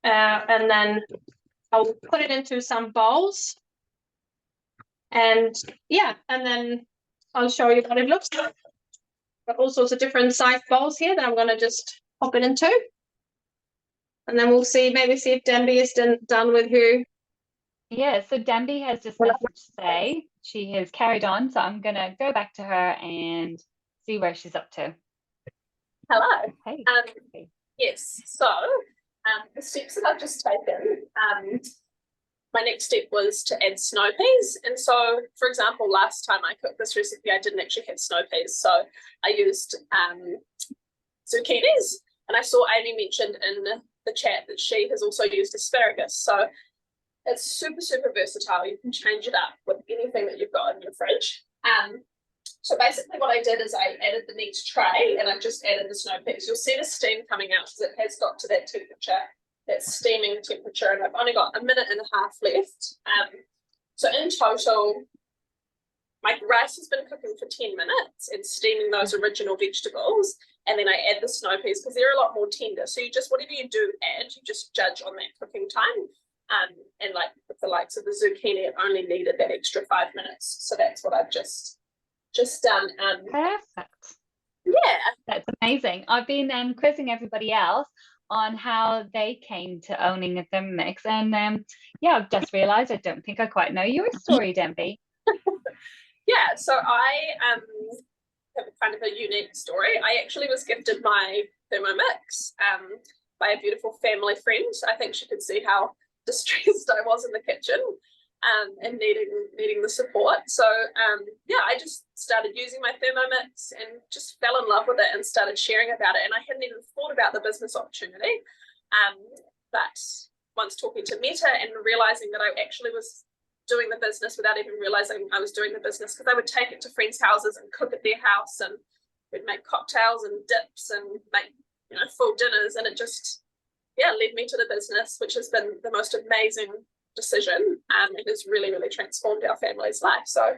and then I'll put it into some bowls. And yeah, and then I'll show you what it looks like. Got all sorts of different size bowls here that I'm going to just pop it into. And then we'll see if Denby is done with her. Yeah, so Denby has just messaged to say she has carried on. So I'm going to go back to her and see where she's up to. Hello. Hey. Yes, so the steps that I've just taken, my next step was to add snow peas. And so, for example, last time I cooked this recipe, I didn't actually have snow peas. So I used zucchinis. And I saw Amy mentioned in the chat that she has also used asparagus. So it's super, super versatile. You can change it up with anything that you've got in your fridge. So basically what I did is I added the next tray and I just added the snow peas. You'll see the steam coming out because it has got to that temperature. that steaming temperature, and I've only got a minute and a half left. So in total, my rice has been cooking for 10 minutes and steaming those original vegetables, and then I add the snow peas because they're a lot more tender. So you just, whatever you do add, you just judge on that cooking time. And like with the likes of the zucchini, it only needed that extra 5 minutes. So that's what I've just done. Perfect. Yeah. That's amazing. I've been quizzing everybody else on how they came to owning a Thermomix. And yeah, I've just realized I don't think I quite know your story, Dempy. Yeah, so I have kind of a unique story. I actually was gifted my Thermomix by a beautiful family friend. I think she could see how distressed I was in the kitchen and needing the support. So yeah, I just started using my Thermomix and just fell in love with it and started sharing about it. And I hadn't even thought about the business opportunity. But once talking to Meta and realizing that I actually was doing the business without even realizing I was doing the business, because I would take it to friends' houses and cook at their house, and we'd make cocktails and dips and make, you know, full dinners, and it just, yeah, led me to the business, which has been the most amazing decision. It has really, really transformed our family's life. So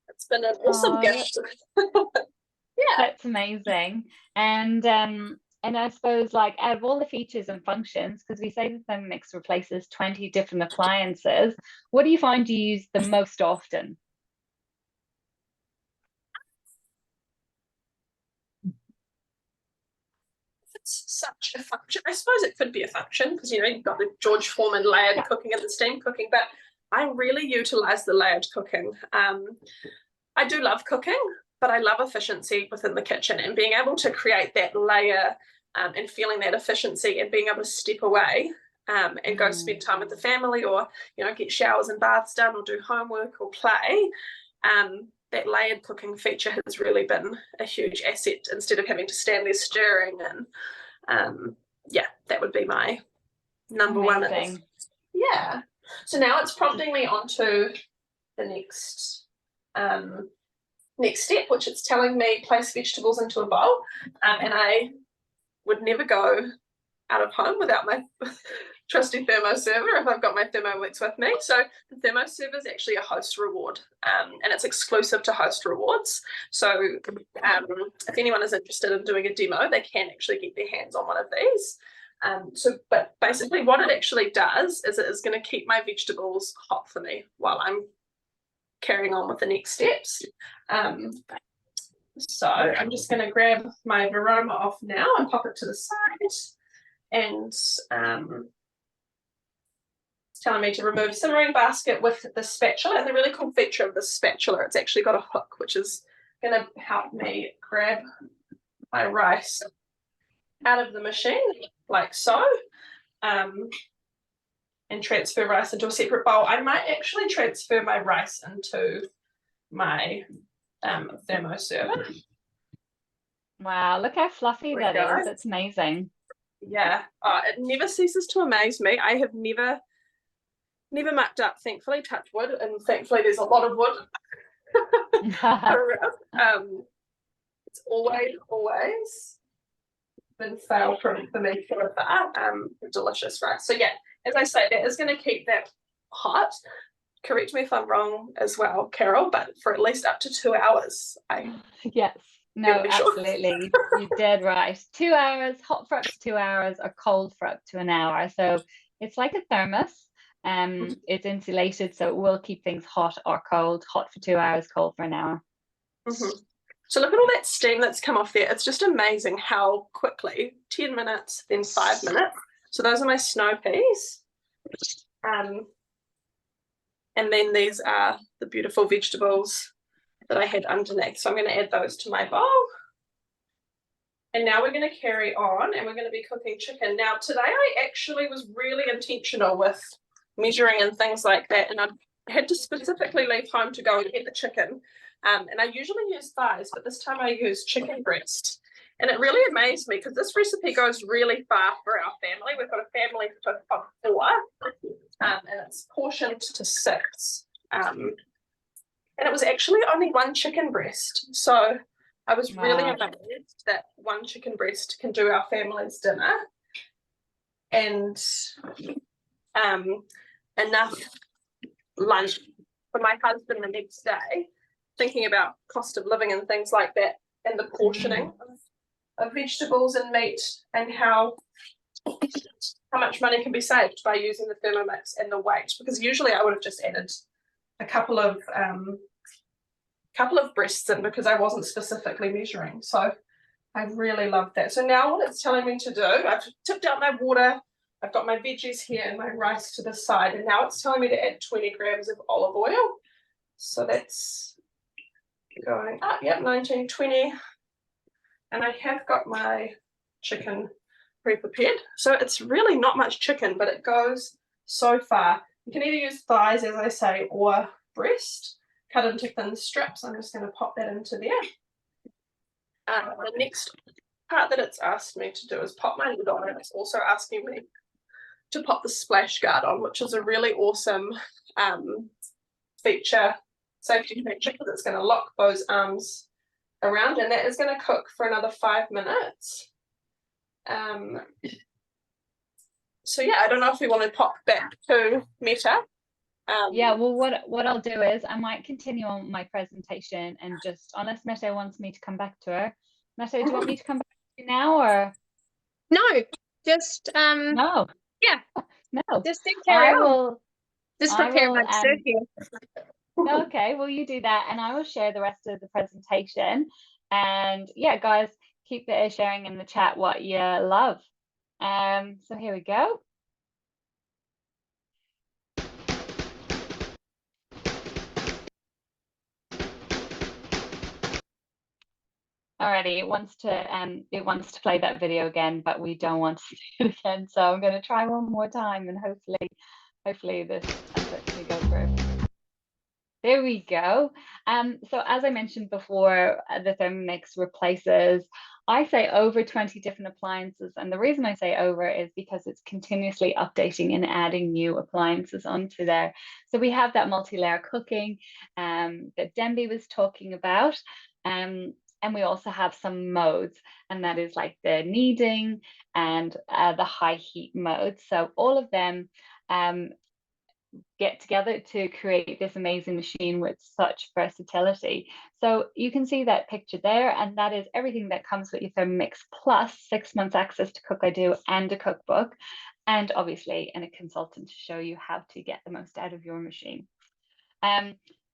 it's been an awesome gift. Yeah, that's amazing. And I suppose, like, out of all the features and functions, because we say the Thermomix replaces 20 different appliances, what do you find you use the most often? it's such a function. I suppose it could be a function because, you know, you've got the George Foreman layered cooking and the steam cooking, but I really utilize the layered cooking. I do love cooking, but I love efficiency within the kitchen and being able to create that layer and feeling that efficiency and being able to step away and go spend time with the family, or, you know, get showers and baths done, or do homework or play. That layered cooking feature has really been a huge asset instead of having to stand there stirring. And yeah, that would be my number one. Yeah. So now it's prompting me onto the next step, which it's telling me place vegetables into a bowl. And I would never go out of home without my trusty thermo server if I've got my Thermomix with me. So the thermo server is actually a host reward, and it's exclusive to host rewards. So if anyone is interested in doing a demo, they can actually get their hands on one of these. But basically what it actually does is it is going to keep my vegetables hot for me while I'm carrying on with the next steps. So I'm just going to grab my Varoma off now and pop it to the side. And it's telling me to remove simmering basket with the spatula. And the really cool feature of this spatula, it's actually got a hook, which is going to help me grab my rice out of the machine, like so, and transfer rice into a separate bowl. I might actually transfer my rice into my thermo server. Wow, look how fluffy that is. It's amazing. Yeah, it never ceases to amaze me. I have never mucked up, thankfully, touch wood, and thankfully there's a lot of wood around. It's always been fail-proof for me so far. Delicious rice. So yeah, as I say, that is going to keep that hot. Correct me if I'm wrong as well, Carol, but for at least up to 2 hours. Yes. No, absolutely. You did right. 2 hours, hot for up to 2 hours, or cold for up to an hour. So it's like a thermos. It's insulated, so it will keep things hot or cold. Hot for 2 hours, cold for an hour. So look at all that steam that's come off there. It's just amazing how quickly, 10 minutes, then 5 minutes. So those are my snow peas. And then these are the beautiful vegetables that I had underneath. So I'm going to add those to my bowl. And now we're going to carry on and we're going to be cooking chicken. Now today I actually was really intentional with measuring and things like that. And I had to specifically leave home to go and get the chicken. And I usually use thighs, but this time I used chicken breast. And it really amazed me because this recipe goes really far for our family. We've got a family of 4, and it's portioned to 6. And it was actually only 1 chicken breast. So I was really amazed that 1 chicken breast can do our family's dinner. and enough lunch for my husband the next day, thinking about cost of living and things like that, and the portioning of vegetables and meat, and how much money can be saved by using the Thermomix and the weight, because usually I would have just added a couple of breasts in because I wasn't specifically measuring. So I really love that. So now what it's telling me to do, I've tipped out my water, I've got my veggies here and my rice to the side, and now it's telling me to add 20 grams of olive oil. So that's going up, yep, 19, 20. And I have got my chicken pre-prepared. So it's really not much chicken, but it goes so far. You can either use thighs, as I say, or breast, cut into thin strips. I'm just going to pop that into there. The next part that it's asked me to do is pop my lid on, and it's also asking me to pop the splash guard on, which is a really awesome feature, safety feature, because it's going to lock those arms around, and that is going to cook for another 5 minutes. So yeah, I don't know if we want to pop back to Meta. Yeah, well, what I'll do is I might continue on my presentation, and just, unless Meta wants me to come back to her. Meta, do you want me to come back to you now, or? No, just No. yeah, No. just do carry on. will. Just I prepare will, my dessert here. Okay, well, you do that, and I will share the rest of the presentation. And yeah, guys, keep sharing in the chat what you love. So here we go. Alrighty, it wants to play that video again, but we don't want to do it again. So I'm going to try one more time, and hopefully this actually goes through. There we go. So as I mentioned before, the Thermomix replaces, I say, over 20 different appliances. And the reason I say over is because it's continuously updating and adding new appliances onto there. So we have that multi-layer cooking that Demby was talking about. And we also have some modes, and that is like the kneading and the high heat mode. So all of them get together to create this amazing machine with such versatility. So you can see that picture there, and that is everything that comes with your Thermomix, plus 6 months access to Cook I Do and a cookbook, and obviously a consultant to show you how to get the most out of your machine.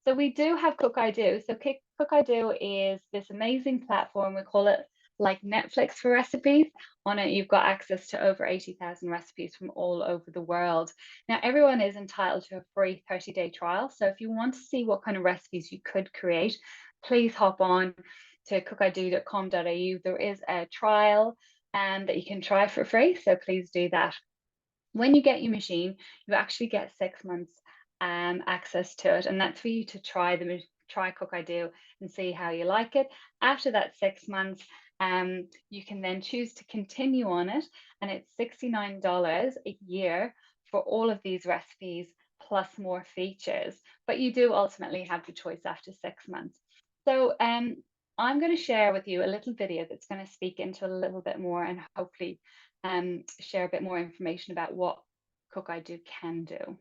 So we do have Cook I Do. So Cook I Do is this amazing platform. We call it like Netflix for recipes. On it, you've got access to over 80,000 recipes from all over the world. Now, everyone is entitled to a free 30-day trial. So if you want to see what kind of recipes you could create, please hop on to cookido.com.au. There is a trial that you can try for free. So please do that. When you get your machine, you actually get 6 months access to it, and that's for you to try Cook I Do and see how you like it. After that 6 months, you can then choose to continue on it, and it's $69 a year for all of these recipes plus more features, but you do ultimately have the choice after 6 months. So I'm going to share with you a little video that's going to speak into a little bit more, and hopefully share a bit more information about what Cook I Do can do.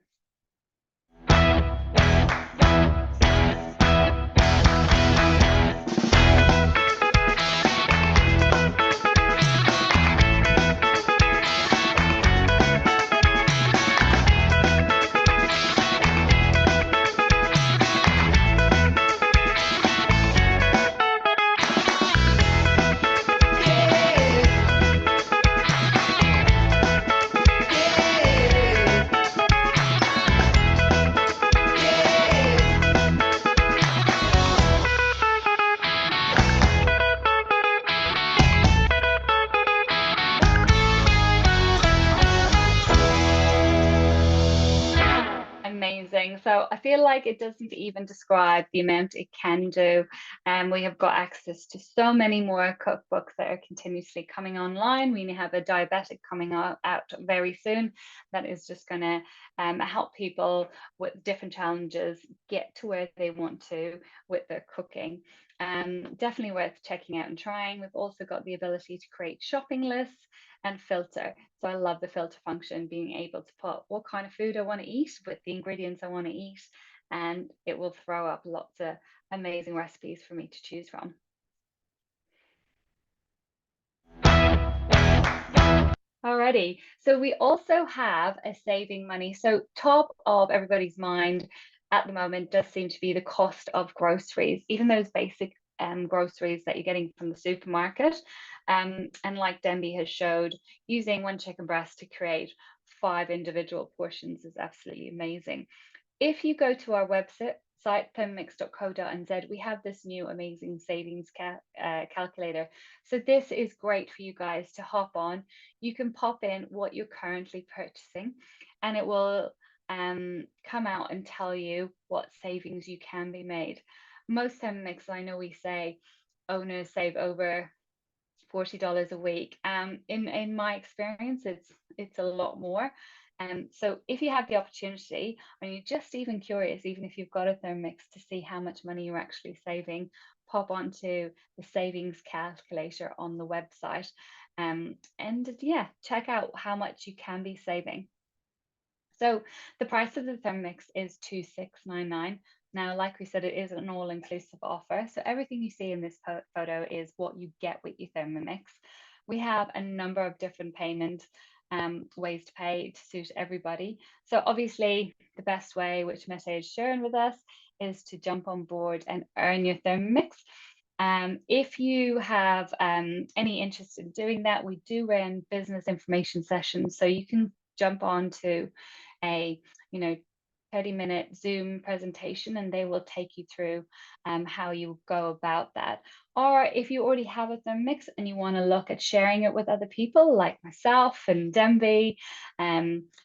Amazing. So I feel like it doesn't even describe the amount it can do. And we have got access to so many more cookbooks that are continuously coming online. We have a diabetic coming out very soon that is just going to help people with different challenges get to where they want to with their cooking. Definitely worth checking out and trying. We've also got the ability to create shopping lists and filter. So I love the filter function, being able to put what kind of food I want to eat with the ingredients I want to eat, and it will throw up lots of amazing recipes for me to choose from. Alrighty, so we also have a saving money. So top of everybody's mind at the moment does seem to be the cost of groceries, even those basic groceries that you're getting from the supermarket. And like Demby has showed, using one chicken breast to create 5 individual portions is absolutely amazing. If you go to our website, thermomix.co.nz, we have this new amazing savings calculator. So this is great for you guys to hop on. You can pop in what you're currently purchasing, and it will come out and tell you what savings you can be made. Most Thermomix, I know we say owners save over $40 a week. In my experience, it's a lot more. So if you have the opportunity, and you're just even curious, even if you've got a Thermomix, to see how much money you're actually saving, pop onto the savings calculator on the website, and yeah, check out how much you can be saving. So the price of the Thermomix is $2,699. Now, like we said, it is an all-inclusive offer. So everything you see in this photo is what you get with your Thermomix. We have a number of different payment ways to pay to suit everybody. So obviously, the best way, which Mette is sharing with us, is to jump on board and earn your Thermomix. If you have any interest in doing that, we do run business information sessions. So you can jump on to a 30-minute Zoom presentation, and they will take you through how you go about that. Or if you already have a Thermomix and you want to look at sharing it with other people like myself and Demby,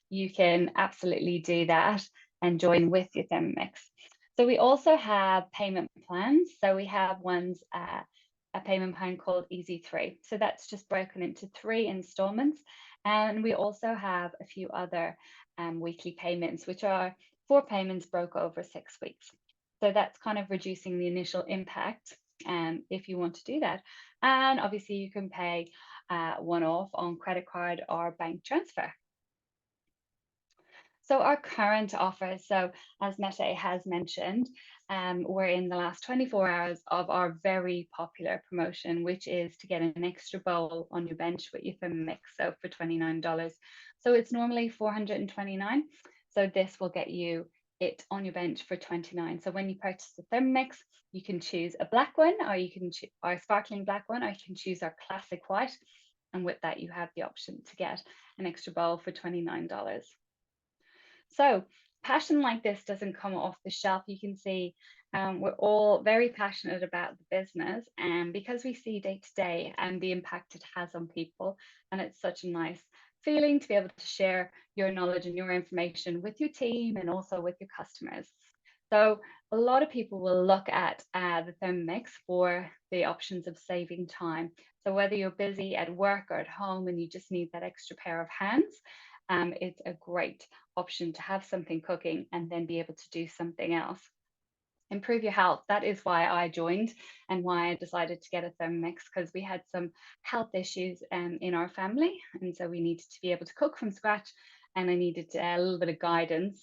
you can absolutely do that and join with your Thermomix. So we also have payment plans. So we have a payment plan called Easy 3. So that's just broken into 3 installments. And we also have a few other weekly payments, which are 4 payments broke over 6 weeks. So that's kind of reducing the initial impact if you want to do that. And obviously you can pay one-off on credit card or bank transfer. So our current offer, so as Mette has mentioned, we're in the last 24 hours of our very popular promotion, which is to get an extra bowl on your bench with your Thermomix, so for $29. So it's normally $429. So this will get you it on your bench for $29. So when you purchase the Thermomix, you can choose a black one, or you can choose our sparkling black one, or you can choose our classic white. And with that, you have the option to get an extra bowl for $29. So passion like this doesn't come off the shelf. You can see we're all very passionate about the business, and because we see day to day and the impact it has on people, and it's such a nice feeling to be able to share your knowledge and your information with your team and also with your customers. So a lot of people will look at the Thermomix for the options of saving time. So whether you're busy at work or at home and you just need that extra pair of hands, it's a great option to have something cooking and then be able to do something else. Improve your health. That is why I joined and why I decided to get a Thermomix, because we had some health issues in our family, and so we needed to be able to cook from scratch, and I needed a little bit of guidance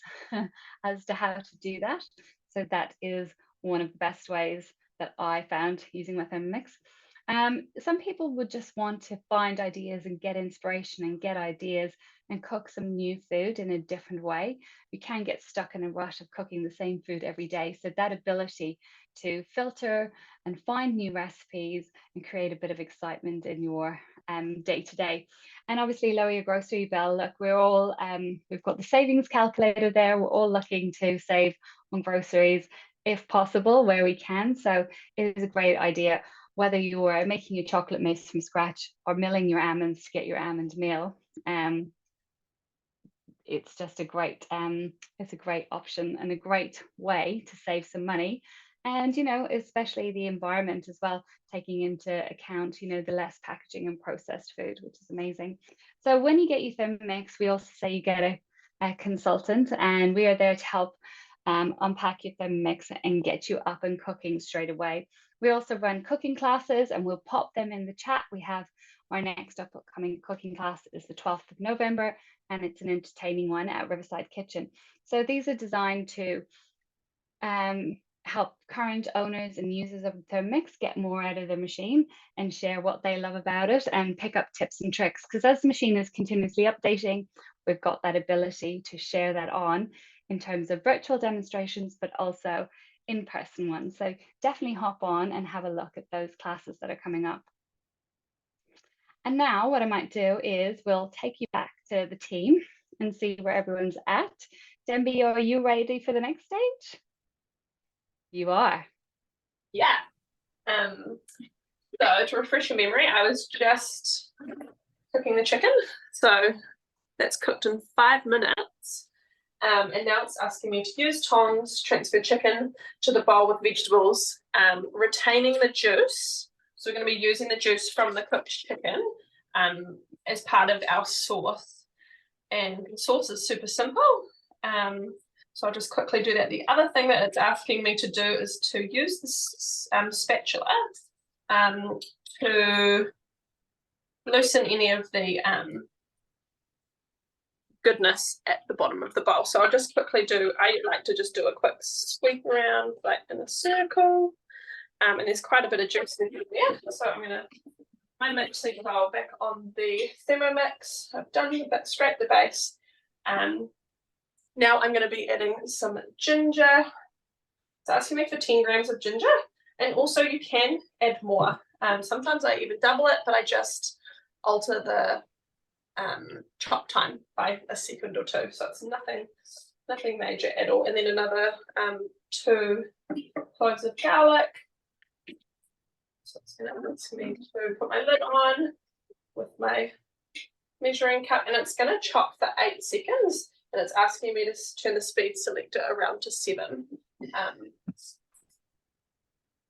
as to how to do that. So that is one of the best ways that I found using my Thermomix. Some people would just want to find ideas and get inspiration and get ideas and cook some new food in a different way. We can get stuck in a rut of cooking the same food every day. So that ability to filter and find new recipes and create a bit of excitement in your day to day. And obviously lower your grocery bill. Look, we're all, we've got the savings calculator there. We're all looking to save on groceries if possible, where we can. So it is a great idea. Whether you're making your chocolate mousse from scratch or milling your almonds to get your almond meal, it's just a great option and a great way to save some money. And, especially the environment as well, taking into account, the less packaging and processed food, which is amazing. So when you get your Thermomix, we also say you get a consultant, and we are there to help unpack your Thermomix and get you up and cooking straight away. We also run cooking classes, and we'll pop them in the chat. We have our next upcoming cooking class is the 12th of November, and it's an entertaining one at Riverside Kitchen. So these are designed to help current owners and users of the Thermomix get more out of the machine and share what they love about it and pick up tips and tricks. Because as the machine is continuously updating, we've got that ability to share that on in terms of virtual demonstrations, but also in-person ones. So definitely hop on and have a look at those classes that are coming up. And now what I might do is we'll take you back to the team and see where everyone's at. Demby, are you ready for the next stage? You are. Yeah. So to refresh your memory, I was just cooking the chicken. So that's cooked in 5 minutes. And now it's asking me to use tongs, transfer chicken to the bowl with vegetables, retaining the juice. So we're going to be using the juice from the cooked chicken as part of our sauce. And the sauce is super simple. So I'll just quickly do that. The other thing that it's asking me to do is to use this spatula to loosen any of the goodness at the bottom of the bowl. So I'll just quickly I like to just do a quick sweep around like in a circle. And there's quite a bit of juice in there. So I'm going to my mixing bowl back on the Thermomix. I've done a bit, scrape the base. Now I'm going to be adding some ginger. It's asking me for 10 grams of ginger. And also you can add more. Sometimes I even double it, but I just alter the chop time by a second or two. So it's nothing major at all. And then another 2 cloves of garlic. So it's going to ask me to put my lid on with my measuring cup, and it's going to chop for 8 seconds. And it's asking me to turn the speed selector around to 7.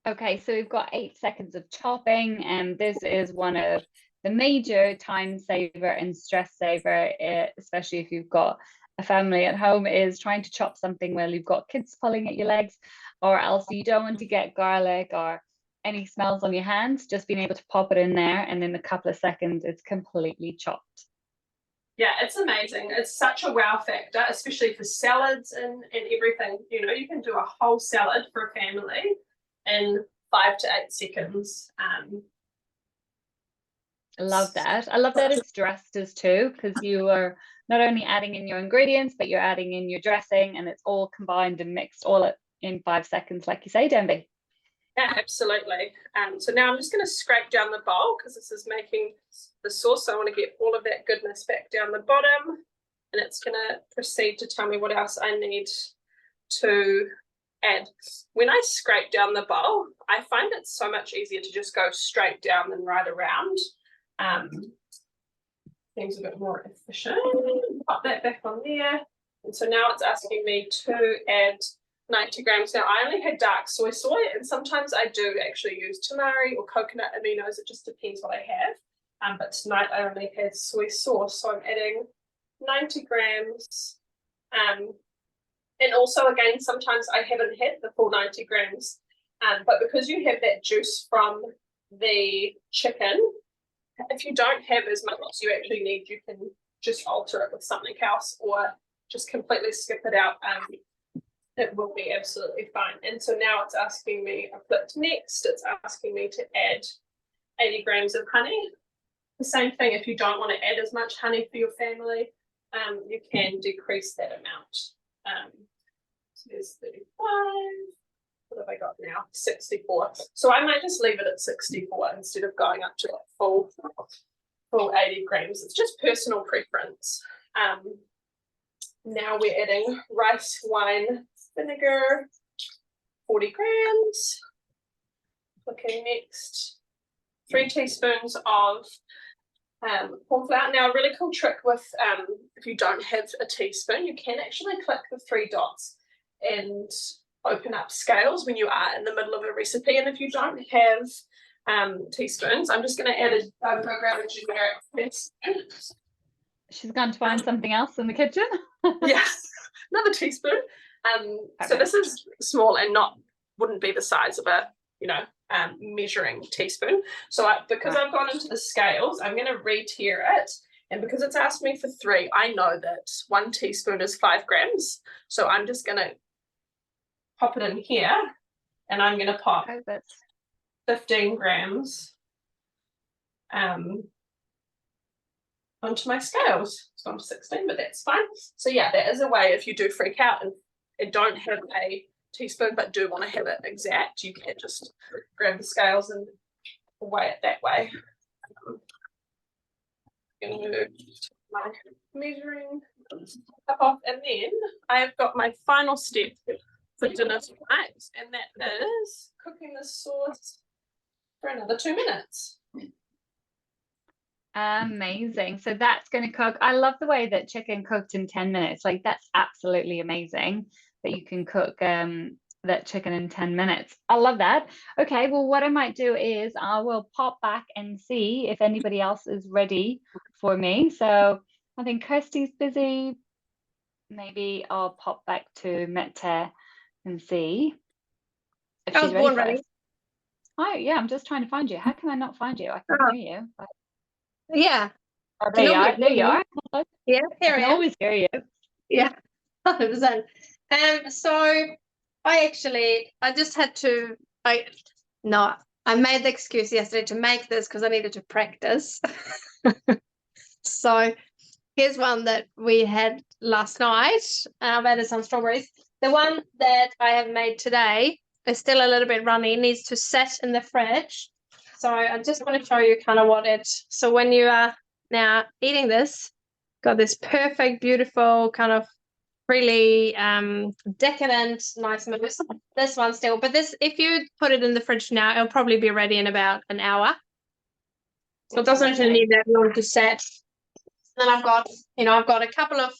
Okay, so we've got 8 seconds of chopping, and this is one of the major time saver and stress saver, especially if you've got a family at home, is trying to chop something while you've got kids pulling at your legs, or else you don't want to get garlic or any smells on your hands. Just being able to pop it in there, and in a couple of seconds it's completely chopped. Yeah, it's amazing. It's such a wow factor, especially for salads and everything. You know, you can do a whole salad for a family in 5 to 8 seconds. I love that. I love that it's dressed as too, because you are not only adding in your ingredients, but you're adding in your dressing, and it's all combined and mixed all in 5 seconds, like you say, Demby. Yeah, absolutely. So now I'm just going to scrape down the bowl because this is making the sauce. So I want to get all of that goodness back down the bottom, and it's going to proceed to tell me what else I need to add. When I scrape down the bowl, I find it's so much easier to just go straight down than right around. Seems a bit more efficient. Pop that back on there. And so now it's asking me to add 90 grams. Now I only had dark soy, and sometimes I do actually use tamari or coconut aminos. It just depends what I have. But tonight I only had soy sauce, so I'm adding 90 grams. And also again, sometimes I haven't had the full 90 grams. But because you have that juice from the chicken, if you don't have as much as you actually need, you can just alter it with something else or just completely skip it out. It will be absolutely fine. And so now it's asking me, I clicked next, it's asking me to add 80 grams of honey. The same thing, if you don't want to add as much honey for your family, you can decrease that amount. So there's 35. What have I got now? 64. So I might just leave it at 64 instead of going up to that full 80 grams. It's just personal preference. Now we're adding rice wine vinegar, 40 grams. Clicking next. 3 teaspoons of corn flour. Now a really cool trick with if you don't have a teaspoon, you can actually click the 3 dots and open up scales when you are in the middle of a recipe. And if you don't have teaspoons, I'm just going to add go grab a generic teaspoon. She's gone to find something else in the kitchen. Yeah, another teaspoon. So this is small and wouldn't be the size of a measuring teaspoon. So because I've gone into the scales, I'm going to re-tier it. And because it's asked me for 3, I know that 1 teaspoon is 5 grams. So I'm just going to pop it in here, and I'm going to pop 15 grams onto my scales. So I'm 16, but that's fine. So yeah, that is a way if you do freak out and don't have a teaspoon but do want to have it exact, you can just grab the scales and weigh it that way. I'm going to move my measuring cup off, and then I've got my final step for dinner tonight, and that is cooking the sauce for another 2 minutes. Amazing. So that's going to cook. I love the way that chicken cooked in 10 minutes. Like, that's absolutely amazing that you can cook that chicken in 10 minutes. I love that. Okay, well, what I might do is I will pop back and see if anybody else is ready for me. So I think Kirsty's busy. Maybe I'll pop back to Mette and see if she's ready for us. Oh, yeah, I'm just trying to find you. How can I not find you? I can hear you. But... Yeah. Oh, there you are. There you are. Hello. Yeah, here I can am. Always hear you. Yeah, 100%. So I just had to, I made the excuse yesterday to make this because I needed to practice. So here's one that we had last night. I've added some strawberries. The one that I have made today is still a little bit runny, needs to set in the fridge. So I just want to show you kind of so when you are now eating this, got this perfect, beautiful kind of really decadent, nice mousse. This one still, but this, if you put it in the fridge now, it'll probably be ready in about an hour. So it doesn't actually need that long to set. Then I've got a couple of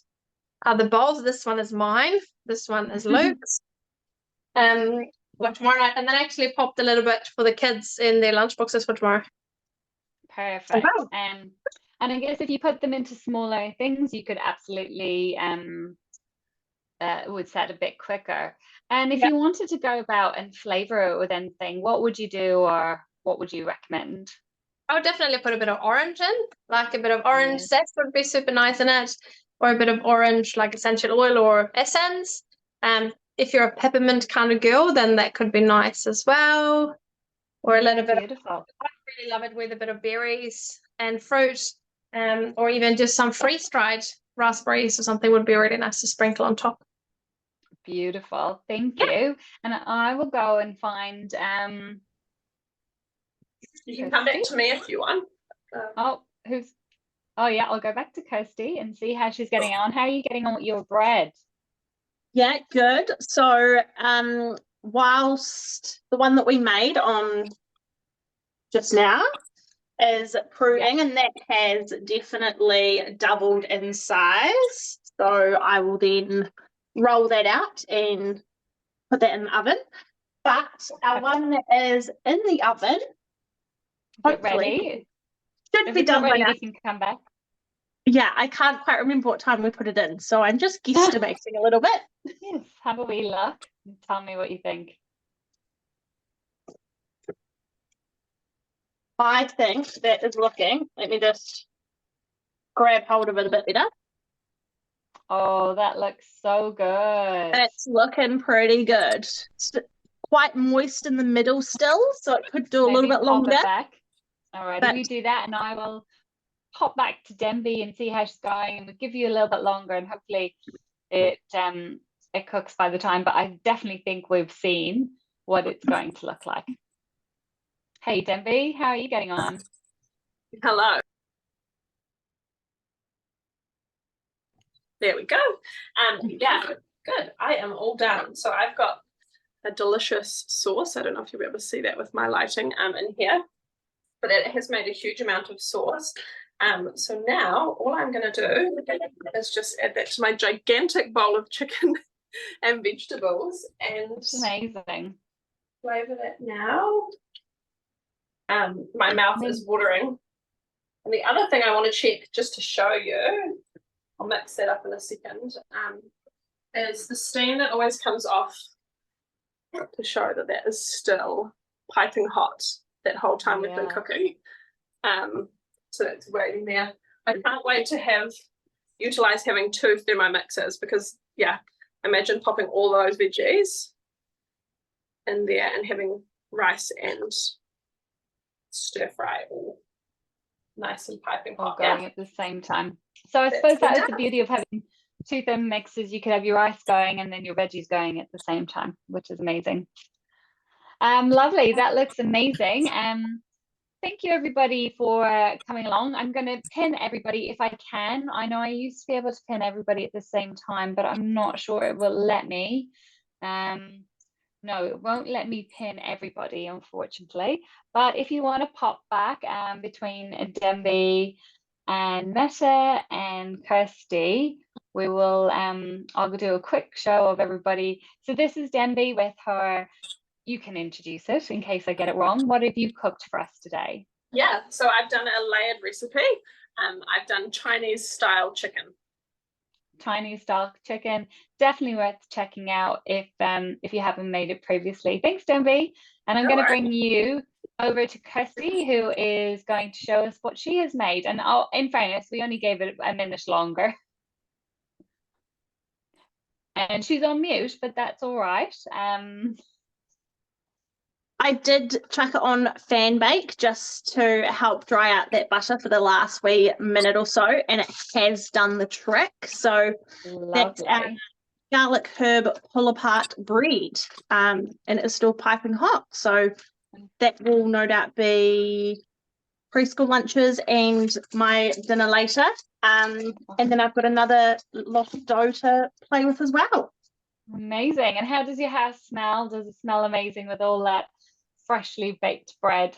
other bowls. This one is mine. This one is Luke's. For tomorrow night, and then I actually popped a little bit for the kids in their lunchboxes for tomorrow. Perfect. And I guess if you put them into smaller things, you could absolutely would set a bit quicker. And if you wanted to go about and flavor it with anything, what would you do, or what would you recommend? I would definitely put a bit of orange in, like a bit of orange zest would be super nice in it, or a bit of orange, like essential oil or essence. If you're a peppermint kind of girl, then that could be nice as well. Or a little bit beautiful. I really love it with a bit of berries and fruit, or even just some freeze-dried raspberries or something would be really nice to sprinkle on top. Beautiful. Thank you. And I will go and find you can come back to me if you want. Oh yeah, I'll go back to Kirsty and see how she's getting on. How are you getting on with your bread? Yeah, good. So whilst the one that we made on just now is proving, and that has definitely doubled in size, so I will then roll that out and put that in the oven. But our one that is in the oven, hopefully should be done by now. You can come back. Yeah, I can't quite remember what time we put it in, so I'm just guesstimating a little bit. Yes, have a wee look and tell me what you think. I think that is looking, let me just grab hold of it a bit better. Oh, that looks so good. It's looking pretty good. It's quite moist in the middle still, so it could do a little bit longer. All right, we do that, and I will pop back to Denby and see how she's going, and we'll give you a little bit longer, and hopefully it cooks by the time. But I definitely think we've seen what it's going to look like. Hey Denby, how are you getting on? Hello. There we go. Yeah, good. I am all done. So I've got a delicious sauce. I don't know if you'll be able to see that with my lighting in here, but it has made a huge amount of sauce. So now all I'm going to do is just add that to my gigantic bowl of chicken and vegetables, and it's amazing. Flavor that now. My mouth is watering. And the other thing I want to check, just to show you, I'll mix that up in a second, is the steam that always comes off, to show that that is still piping hot that whole time we've been Yeah. cooking. So that's waiting there. I can't wait to utilize having 2 Thermomixes, because imagine popping all those veggies in there and having rice and stir fry all nice and piping All hot. going at the same time. So I That's suppose that is enough. the beauty of having 2 Thermomixes. You could have your rice going and then your veggies going at the same time, which is amazing. Lovely. That looks amazing. Thank you everybody for coming along. I'm going to pin everybody if I can. I know I used to be able to pin everybody at the same time, but I'm not sure it will let me. No, it won't let me pin everybody, unfortunately. But if you want to pop back between Dembi and Meta and Kirsty, we will I'll do a quick show of everybody. So this is Dembi with her. You can introduce it in case I get it wrong. What have you cooked for us today? Yeah, so I've done a layered recipe. I've done Chinese style chicken. Chinese style chicken, definitely worth checking out if you haven't made it previously. Thanks, Dembi. And I'm going to bring you over to Kirsty, who is going to show us what she has made. And in fairness, we only gave it a minute longer. And she's on mute, but that's all right. I did chuck it on fan bake just to help dry out that butter for the last wee minute or so, and it has done the trick. So that's our garlic herb pull apart bread, and it's still piping hot. So that will no doubt be preschool lunches and my dinner later. And then I've got another lot of dough to play with as well. Amazing. And how does your house smell? Does it smell amazing with all that freshly baked bread?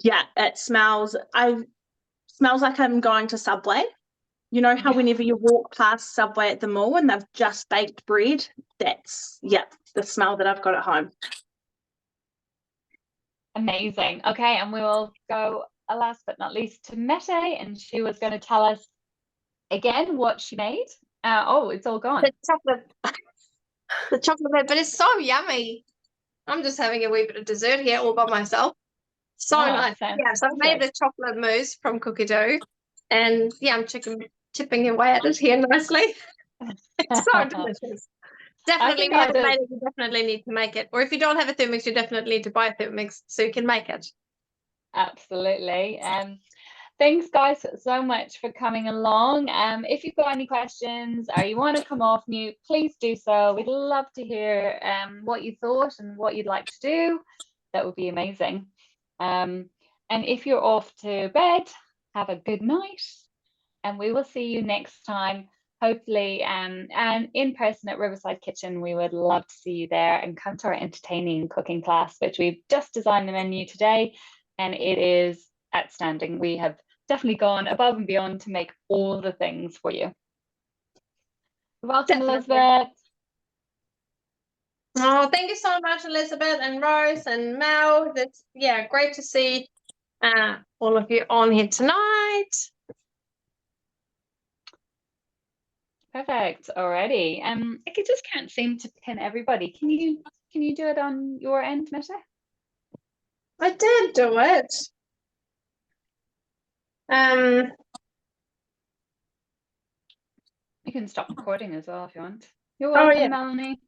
Yeah, it smells like I'm going to Subway. You know how whenever you walk past Subway at the mall and they've just baked bread, that's the smell that I've got at home. Amazing. Okay, and we will go last but not least to Mete, and she was going to tell us again what she made. It's all gone. The chocolate bread, but it's so yummy. I'm just having a wee bit of dessert here all by myself. So nice. Yeah, so I've made the chocolate mousse from cookie dough, and I'm chipping away at it here nicely. It's so delicious. Definitely, if you haven't made it, you definitely need to make it. Or if you don't have a Thermomix, you definitely need to buy a Thermomix so you can make it. Absolutely. Thanks guys so much for coming along. If you've got any questions or you want to come off mute, please do so. We'd love to hear what you thought and what you'd like to do. That would be amazing. And if you're off to bed, have a good night, and we will see you next time, hopefully and in person at Riverside Kitchen. We would love to see you there, and come to our entertaining cooking class, which we've just designed the menu today, and it is outstanding. We have definitely gone above and beyond to make all the things for you. Welcome, Elizabeth. Oh, thank you so much, Elizabeth and Rose and Mel. That's great to see all of you on here tonight. Perfect. Alrighty. I just can't seem to pin everybody. Can you do it on your end, Meta? I did do it. You can stop recording as well if you want. You're welcome, Melanie.